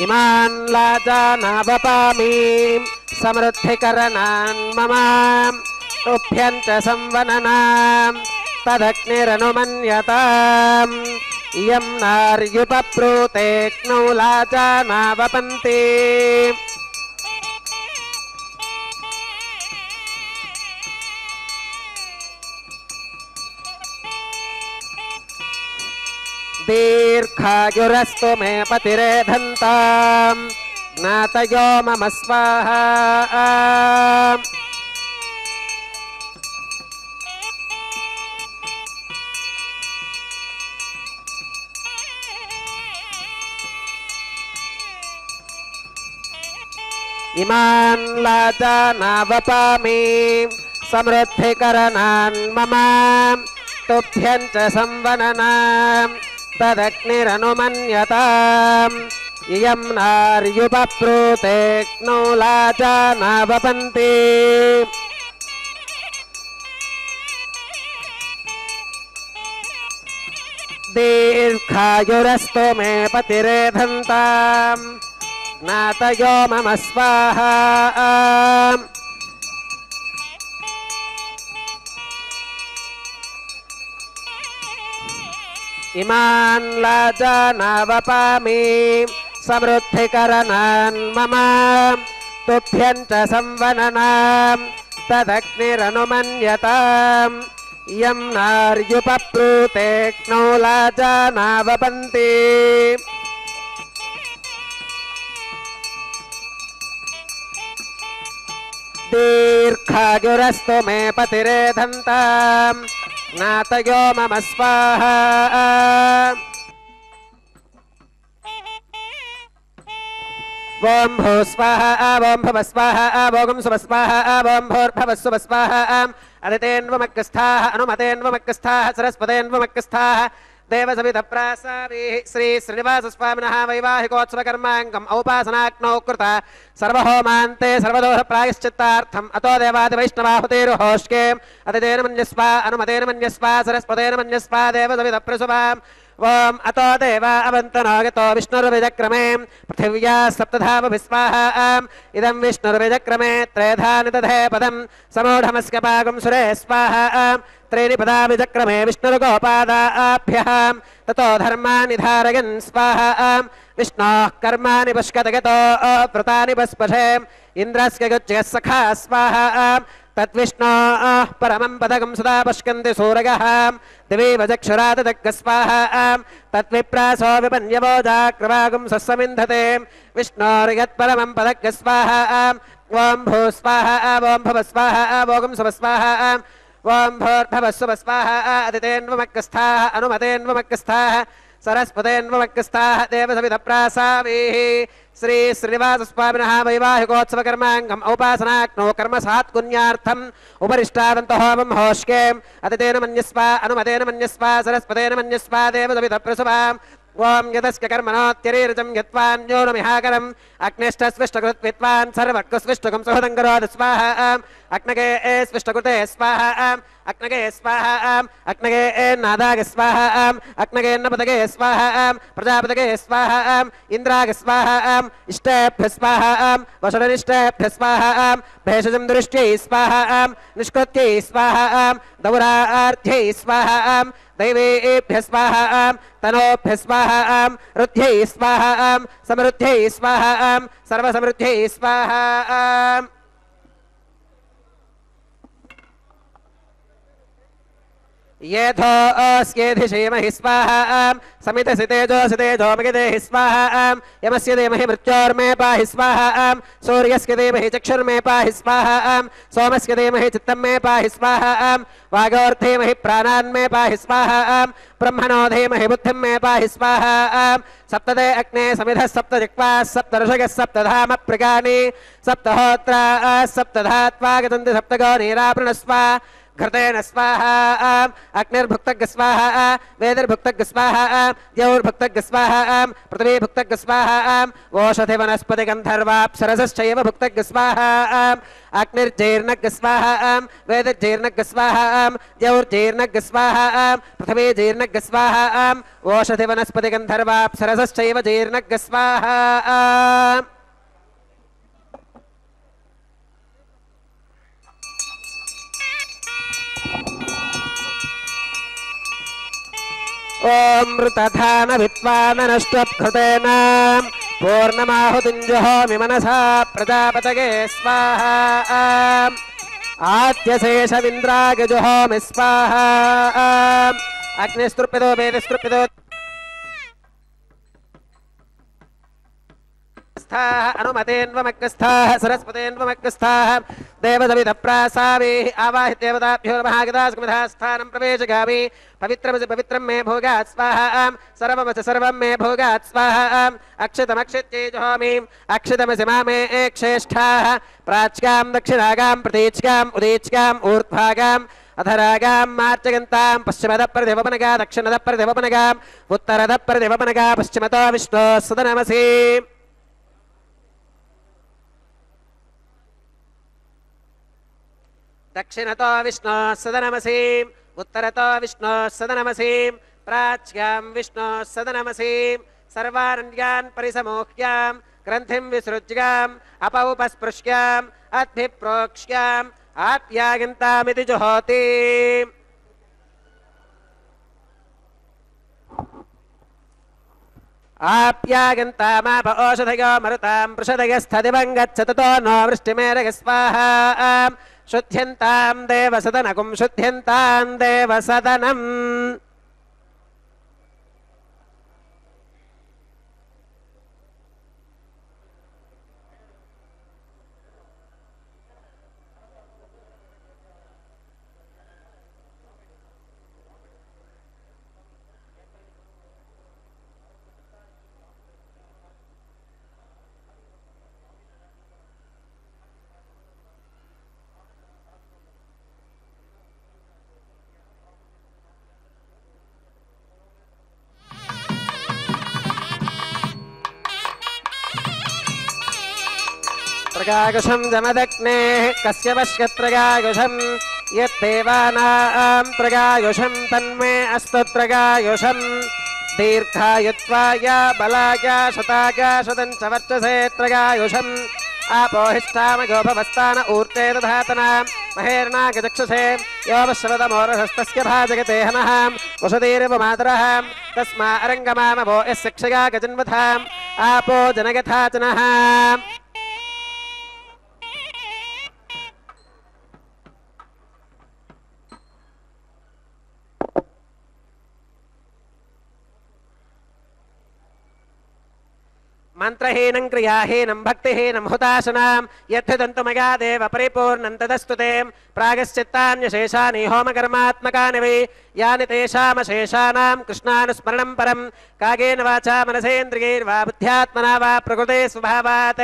ఇమాన్ లాజానావపామి సమృద్ధికరణాన్ మమ తుభ్యం చ సంవననాం తదగ్నిరనుమన్యతాం ఇయం నార్యుపప్రూతేక్నౌ లాజానావపంతి దీర్ఘాయురస్తు మే పతిరేధంతాం జ్ఞాతయో మమ స్వాహా ఇమాన్ లాజానావపామి సమృద్ధికరణాన్ మమ తుభ్యం చ సంవననాం తదగ్నిరనుమన్యతాం ఇయం నార్యుపప్రూతేక్నౌ లాజానావపంతి దీర్ఘాయురస్తు మే పతిరేధంతాం జ్ఞాతయో మమ స్వాహా ఇమాన్ లాజానావపామి సమృద్ధికరణాన్ మమ తుభ్యం చ సంవననాం తదగ్నిరనుమన్యతాం ఇయం నార్యుపప్రూతేక్నౌ లాజానావపంతి దీర్ఘాయురస్తు మే పతిరేధంతాం జ్ఞాతయో మమ స్వాహా ఓం భూ స్వాహా ఓం భవ స్వాహా ఓం శుభ స్వాహా ఓం భోర్భవస్వ స్వాహా అదితేన్వమక్కస్థాః అనుమతేన్వమక్కస్థాః సరస్వతేన్వమక్కస్థాః దేవసవిధప్రాసాభిః శ్రీ శ్రీనివాసస్వామినः వైవాహికోత్సవకర్మాంగం ఔపాసనాగ్నౌ కృత సర్వహోమాంతే సర్వదోష ప్రాయశ్చిత్తార్థం అతో దేవాదివైష్ణవాహుతేరుహోష్కేం అతితేన మన్యస్వ అనుమతేన మన్యస్వ సరస్వతేన మన్యస్వ దేవసవిధప్రసుభాం ఓం అతో దేవా అవంతనాగతో విష్ణుర్విజక్రమే పృథివ్యా సప్తధామభిస్వాహాం ఇదం విష్ణుర్విజక్రమే త్రేధాని తథే పదం సమూఢమస్య పాగం సురే స్వాహాం త్రీణి పదాభిజక్రమే విష్ణుర్గోపాదాభ్యాం తతో ధర్మాని ధారయన్ స్వాహాం विष्णोः कर्माणि पुष्कतगतो व्रतानि पस्पशे इन्द्रस्य गुज्जः सखा स्वाहा तद्विष्णोः परमं पदकं सदा पश्यन्ति सूरगः दिवि वचक्षुरातदग्गः स्वाहा तद्विप्रासो विपन्यवो जाक्रवागुं सस्समिन्धते विष्णोर्यत्परमं पदग्गः स्वाहा ॐ भू स्वाहा ॐ भव स्वाहा ॐ सुव स्वाहा ॐ भूर्भवः सुवः स्वाहा अदितेन्वमग्गस्थाः अनुमतेन्वमग्गस्थाः सरस्वतेन्वमग्गस्थाः देवसविधप्रासावीः श्री श्रीनिवासस्वामिनः वैवाहिकोत्सवकर्माङ्गम् औपासनाग्नौ कर्मसात्कुन्यार्थम् उपरिष्टावन्तः होमं होष्केम् अदितेन मन्यस्वा अनुमतेन मन्यस्वा सरस्वतेन मन्यस्वा देवसविधप्रसुवाम् ओम यदस्य कर्मणोत्यरीरजं यत्वान्यो न मिहाकरम् अग्निष्ठस्विष्टकृत्वित्वान् सर्वक्स्विष्टकं सुहृदं करोतु स्वाहा अग्नगे स्विष्टकृते स्वाहा अग्नगे स्वाहा अग्नगे नादाग स्वाहा अग्नगे नपदगे स्वाहा प्रजापतगे स्वाहा इन्द्राग स्वाहा इष्टेभ्यः स्वाहा वषडनिष्टेभ्यः स्वाहा भेषजं दृष्ट्यै स्वाहा निष्कृत्यै स्वाहा दौरार्थ्यै स्वाहा दैवेभ्यः स्वाहा तनोभ्यः स्वाहा रुद्ध्यै स्वाहा समृद्ध्यै स्वाहा सर्वसमृद्ध्यै स्वाहा येथो अस्येधिषेमहि स्वाहा समितसितेजो मगिदेहि स्वाहा यमस्य देमहि मृत्योर्मे पाहि स्वाहा सूर्यस्य देमहि चक्षुर्मे पाहि स्वाहा सोमस्य देमहि चित्तं मे पाहि स्वाहा वागोर्धेमहि प्राणान्मे पाहि स्वाहा ब्रह्मणो धीमहि बुद्धिं मे पाहि स्वाहा सप्तदे अग्ने समिधः सप्तजिह्वाः सप्तऋषयः सप्तधाम प्रगानि सप्तहोत्राः सप्तधात्वा गतन्ति सप्तगो नीरापृणस्वा घृतेन स्वाहा अग्निर्भुक्तग् स्वाहा वेदिर्भुक्तग् स्वाहा द्यौर्भुक्तग् स्वाहा पृथिवीभुक्तग् स्वाहा ओषधि वनस्पति गन्धर्वाप्सरसश्चैव भुक्तग् स्वाहा अग्निर्जीर्णग् स्वाहा वेदिर्जीर्णग् स्वाहा द्यौर्जीर्णग् स्वाहा पृथिवीजीर्णग् स्वाहा ओषधि वनस्पति गन्धर्वाप्सरसश्चैव जीर्णग् स्वाहा ओम मृतधान विद्वाननष्टभृतेन पूर्णमाहुतिञ्जुहोमि मनसा प्रजापतये स्वाहा आद्यशेषमिन्द्रागजुहोमि स्वाहा अग्निस्तृप्यतो वेदिस्तृप्यतो अनुमतेन्वमग्गस्थाः सरस्वतेन्वमग्गस्थाः देवसविधप्रासावीः आवाहि देवताभ्यो महागदास्मिधा स्थानं प्रवेशगामि पवित्रमसि पवित्रं मे भोगात् स्वाहा सर्वमसि सर्वं मे भोगात् स्वाहा अक्षितमक्षित्यै जुहोमि अक्षितमसि मामे श्रेष्ठाः प्राच्यां दक्षिणागां प्रतीच्याम् उदीच्याम् ऊर्ध्वागाम् अधरागां मार्जयन्तां पश्चिमतः प्रतिवपनगा दक्षिणतः प्रतिवपनगाम् उत्तरतः प्रतिवपनगा पश्चिमतो विष्णोः सदनमसि दक्षिणतो विष्णोः सदनमसि उत्तरतो विष्णोः सदनमसि प्राच्यां विष्णोः सदनमसि सर्वारण्यान् परिसमोह्यां ग्रन्थिं विसृज्याम् अपौपस्पृश्याम् अद्भिप्रोक्ष्याम् आप्यायन्तामिति जुहोति आप्यायन्तामाप ओषधयो मरुतां पृषदयस्थदिवं गच्छततो नो वृष्टिमेरग स्वाहा शुद्ध्यन्तां देवसदनकुं शुद्ध्यन्तां देवसदनम् त्रगायुषं जमदग्नेः कस्य वश्यत्रगायुषं यद्देवानां त्रगायुषं तन्मे अस्तु त्रगायुषं दीर्घायुत्वाय बलाय शताय शतं च वर्चसे त्रगायुषम् आपोहिष्ठामगोपवस्तान ऊर्ते दधातना महेर्नागचक्षुषे यो वश्रवतमोरहस्तस्य भाजगते हनः वसुधीरिव मातरः तस्मा अरङ्गमामभो यस्य क्षया गजन्वथाम् आपो जनगथाचनः मंत्रहीनं क्रियाहीनं भक्तिहीनं हुताशनां यद्धिदन्तु मया देव परिपूर्णं तदस्तु ते प्रागश्चित्तान्यशेषानि होमकर्मात्मकानि वै यानि तेषामशेषाणां कृष्णानुस्मरणं परं कागेन वाचा मनसेन्द्रियैर्वा बुद्ध्यात्मना वा प्रकृते स्वभावात्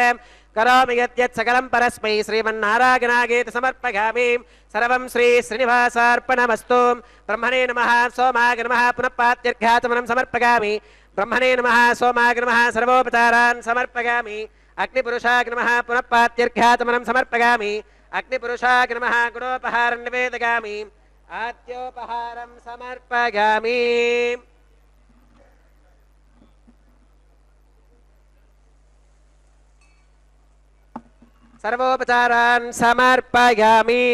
करोमि यद्यत् सकलं परस्मै श्रीमन्नारायणागेति समर्पयामि सर्वं श्री श्रीनिवासार्पणमस्तु ब्रह्मणे नमः सोमाय नमः पुनः पात्यर्घ्याचमनं समर्पयामि ब्रह्मणे नमः सोमाय नमः सर्वोपचारान् समर्पयामि अग्निपुरुषाय नमः पुनः पात्यर्घ्याचमनं समर्पयामि अग्निपुरुषाय नमः गुणोपहारं निवेदयामि आद्योपहारं समर्पयामि सर्वोपचारान् समर्पयामि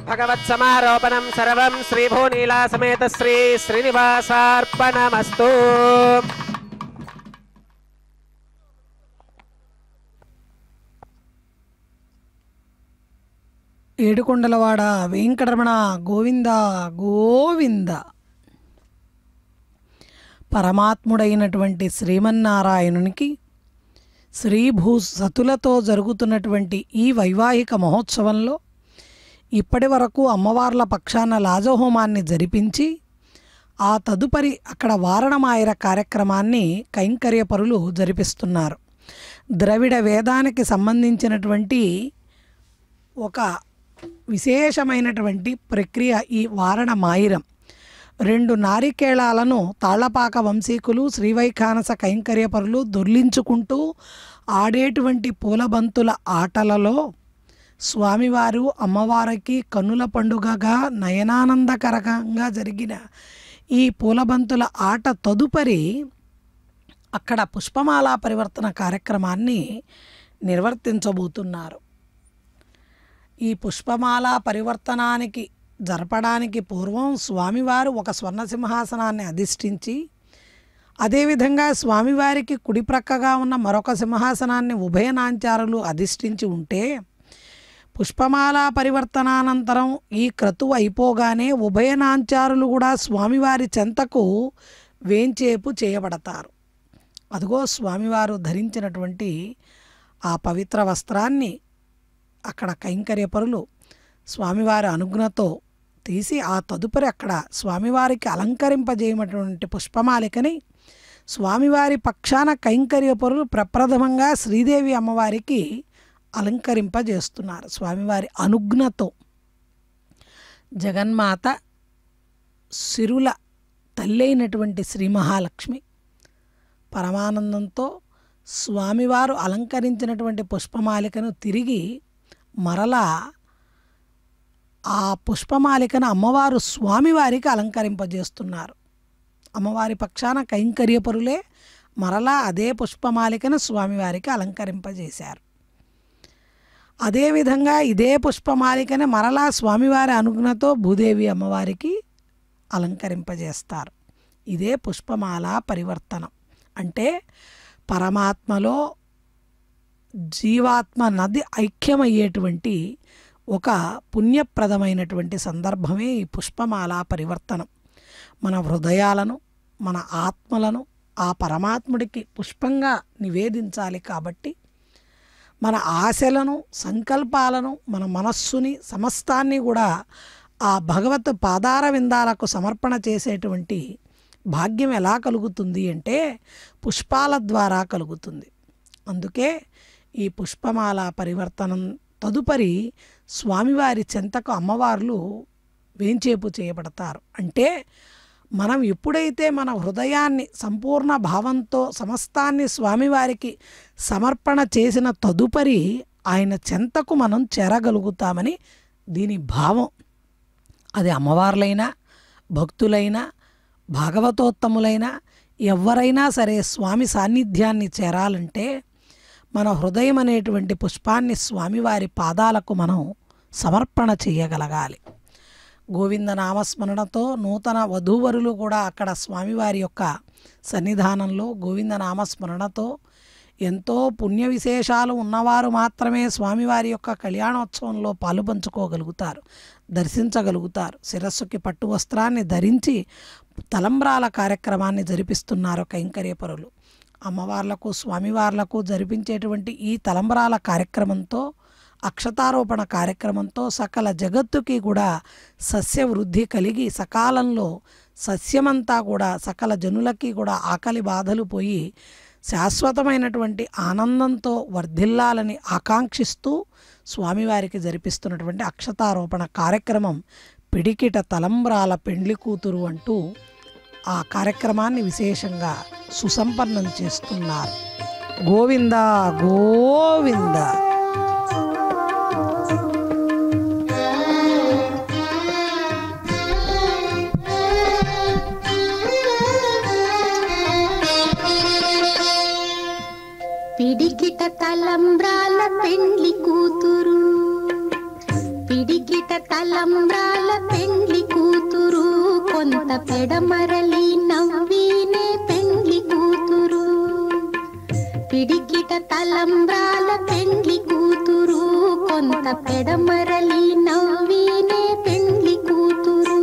भगवत्समारोपणं सर्वं श्रीभूनीला समेत श्री श्रीनिवासार्पणमस्तु ఏడుకొండలవాడ వెంకటరమణ గోవింద గోవింద. పరమాత్ముడైనటువంటి శ్రీమన్నారాయణునికి శ్రీభూ సతులతో జరుగుతున్నటువంటి ఈ వైవాహిక మహోత్సవంలో ఇప్పటి వరకు అమ్మవార్ల పక్షాన లాజహోమాన్ని జరిపించి ఆ తదుపరి అక్కడ వారణమాయర కార్యక్రమాన్ని కైంకర్యపరులు జరిపిస్తున్నారు. ద్రవిడ వేదానికి సంబంధించినటువంటి ఒక విశేషమైనటువంటి ప్రక్రియ ఈ వారణమాయిరం. 2 నారికేళాలను తాళ్లపాక వంశీకులు శ్రీవైఖానస కైంకర్యపరులు దొర్లించుకుంటూ ఆడేటువంటి పూలబంతుల ఆటలలో స్వామివారు అమ్మవారికి కన్నుల పండుగగా నయనానందకరంగా జరిగిన ఈ పూలబంతుల ఆట తదుపరి అక్కడ పుష్పమాలా పరివర్తన కార్యక్రమాన్ని నిర్వర్తించబోతున్నారు. ఈ పుష్పమాలా పరివర్తనానికి జరపడానికి పూర్వం స్వామివారు ఒక స్వర్ణ సింహాసనాన్ని అధిష్ఠించి అదేవిధంగా స్వామివారికి కుడి ప్రక్కగా ఉన్న మరొక సింహాసనాన్ని ఉభయనాంచారులు అధిష్ఠించి ఉంటే పుష్పమాలా పరివర్తనానంతరం ఈ క్రతువు అయిపోగానే ఉభయనాంచారులు కూడా స్వామివారి చెంతకు వేంచేపు చేయబడతారు. అదిగో స్వామివారు ధరించినటువంటి ఆ పవిత్ర వస్త్రాన్ని అక్కడ కైంకర్యపరులు స్వామివారి అనుజ్ఞతో తీసి ఆ తదుపరి అక్కడ స్వామివారికి అలంకరింపజేయమటువంటి పుష్పమాలికని స్వామివారి పక్షాన కైంకర్యపరులు ప్రప్రథమంగా శ్రీదేవి అమ్మవారికి అలంకరింపజేస్తున్నారు. స్వామివారి అనుజ్ఞతో జగన్మాత సిరుల తల్లి అయినటువంటి శ్రీ మహాలక్ష్మి పరమానందంతో స్వామివారు అలంకరించినటువంటి పుష్పమాలికను తిరిగి మరలా ఆ పుష్పమాలికను అమ్మవారు స్వామివారికి అలంకరింపజేస్తున్నారు. అమ్మవారి పక్షాన కైంకర్యపరులే మరలా అదే పుష్పమాలికను స్వామివారికి అలంకరింపజేశారు. అదేవిధంగా ఇదే పుష్పమాలికని మరలా స్వామివారి అనుజ్ఞతో భూదేవి అమ్మవారికి అలంకరింపజేస్తారు. ఇదే పుష్పమాల పరివర్తనం. అంటే పరమాత్మలో జీవాత్మ నది ఐక్యమయ్యేటువంటి ఒక పుణ్యప్రదమైనటువంటి సందర్భమే ఈ పుష్పమాల పరివర్తనం. మన హృదయాలను మన ఆత్మలను ఆ పరమాత్ముడికి పుష్పంగా నివేదించాలి. కాబట్టి మన ఆశలను సంకల్పాలను మన మనస్సుని సమస్తాన్ని కూడా ఆ భగవత్ పాదార విందాలకు సమర్పణ చేసేటువంటి భాగ్యం ఎలా కలుగుతుంది అంటే పుష్పాల ద్వారా కలుగుతుంది. అందుకే ఈ పుష్పమాల పరివర్తనం తదుపరి స్వామివారి చెంతకు అమ్మవార్లు వేంచేపు చేయబడతారు. అంటే మనం ఎప్పుడైతే మన హృదయాన్ని సంపూర్ణ భావంతో సమస్తాన్ని స్వామివారికి సమర్పణ చేసిన తదుపరి ఆయన చెంతకు మనం చేరగలుగుతామని దీని భావం. అది అమ్మవార్లైనా భక్తులైనా భాగవతోత్తములైనా ఎవరైనా సరే స్వామి సాన్నిధ్యాన్ని చేరాలంటే మన హృదయం అనేటువంటి పుష్పాన్ని స్వామివారి పాదాలకు మనం సమర్పణ చేయగలగాలి. గోవింద నామస్మరణతో నూతన వధూవరులు కూడా అక్కడ స్వామివారి యొక్క సన్నిధానంలో గోవింద నామస్మరణతో ఎంతో పుణ్య విశేషాలు ఉన్నవారు మాత్రమే స్వామివారి యొక్క కళ్యాణోత్సవంలో పాలు పంచుకోగలుగుతారు, దర్శించగలుగుతారు. శిరస్సుకి పట్టు వస్త్రాన్ని ధరించి తలంబ్రాల కార్యక్రమాన్ని జరిపిస్తున్నారు కైంకర్యపరులు. అమ్మవార్లకు స్వామివార్లకు జరిపించేటువంటి ఈ తలంబ్రాల కార్యక్రమంతో అక్షతారోపణ కార్యక్రమంతో సకల జగత్తుకి కూడా సస్యవృద్ధి కలిగి సకాలంలో సస్యమంతా కూడా సకల జనులకి కూడా ఆకలి బాధలు పోయి శాశ్వతమైనటువంటి ఆనందంతో వర్ధిల్లాలని ఆకాంక్షిస్తూ స్వామివారికి జరిపిస్తున్నటువంటి అక్షతారోపణ కార్యక్రమం పిడికిట తలంబ్రాల పెండ్లి కూతురు అంటూ ఆ కార్యక్రమాన్ని విశేషంగా సుసంపన్నం చేస్తున్నారు. గోవింద గోవింద. పిడికిట తలంబ్రాల పెండ్లి కూతురు, పిడికిట తలంబ్రాల పెండ్లి కూతురు, కొంత పెడమరలి నవ్వినే పెండ్లి కూతురు. పిడికిట తలంబ్రాల పెండ్లి కూతురు, కొంత పెడమరలి నవ్వినే పెండ్లి కూతురు.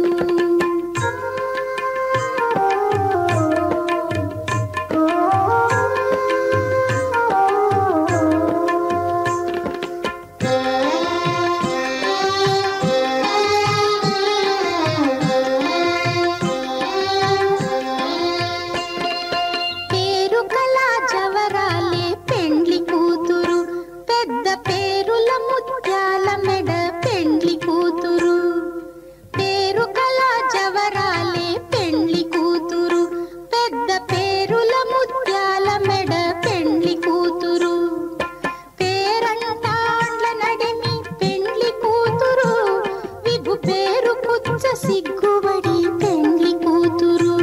సిగ్గుబడి పెండ్లి కూతురు,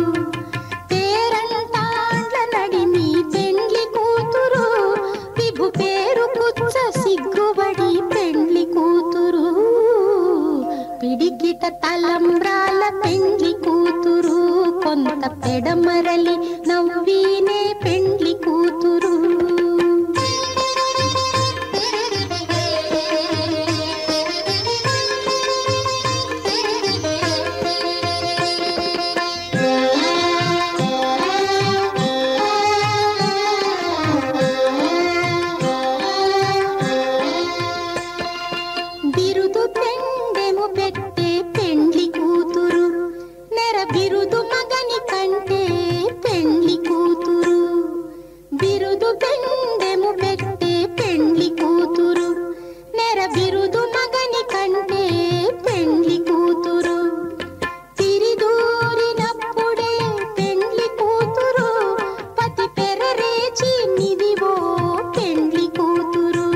పేరంటాండ్ల నడిమి పెండ్లి కూతురు, విభు పేరు పుచ్చ సిగ్గుబడి పెండ్లి కూతురు. పిడికిట తలంబ్రాల పెండ్లి కూతురు, కొంత పెడమరలి నవ్వినే పెండ్లి కూతురు. బిరుదు పెండెము పెట్టే పెండ్లి కూతురు, నెర బిరుదు మగని కంటే పెండ్లి కూతురు. బిరుదు పెండెము పెట్టే పెండ్లి కూతురు, నెర బిరుదు మగని కంటే పెండ్లి కూతురు. తిరిదూరినప్పుడే పెండ్లి కూతురు, పతి పెరరేచి నిదివో పెండ్లి కూతురు.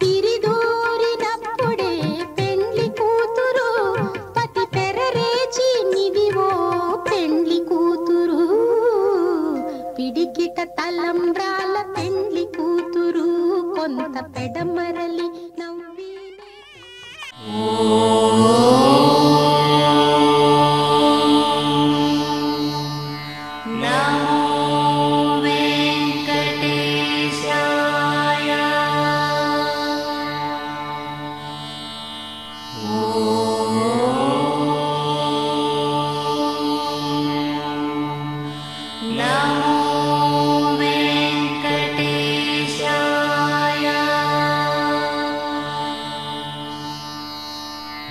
తిరిదూరినప్పుడే పెండ్లి కూతురు, పతి పెరరేచి నిదివో పెండ్లి కూతురు. పిడికిట తలంబ్రాల పెండ్లి కూతురు, కొంత పెడమరలి నవ్వినే.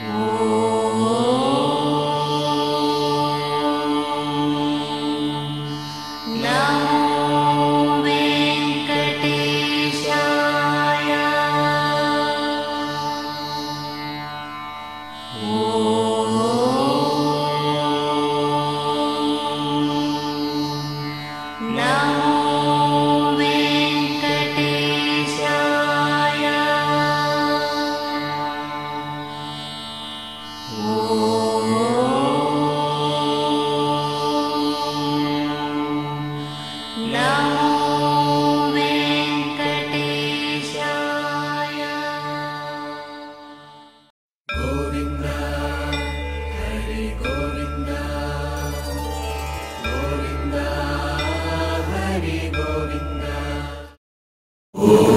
ఓ ఓం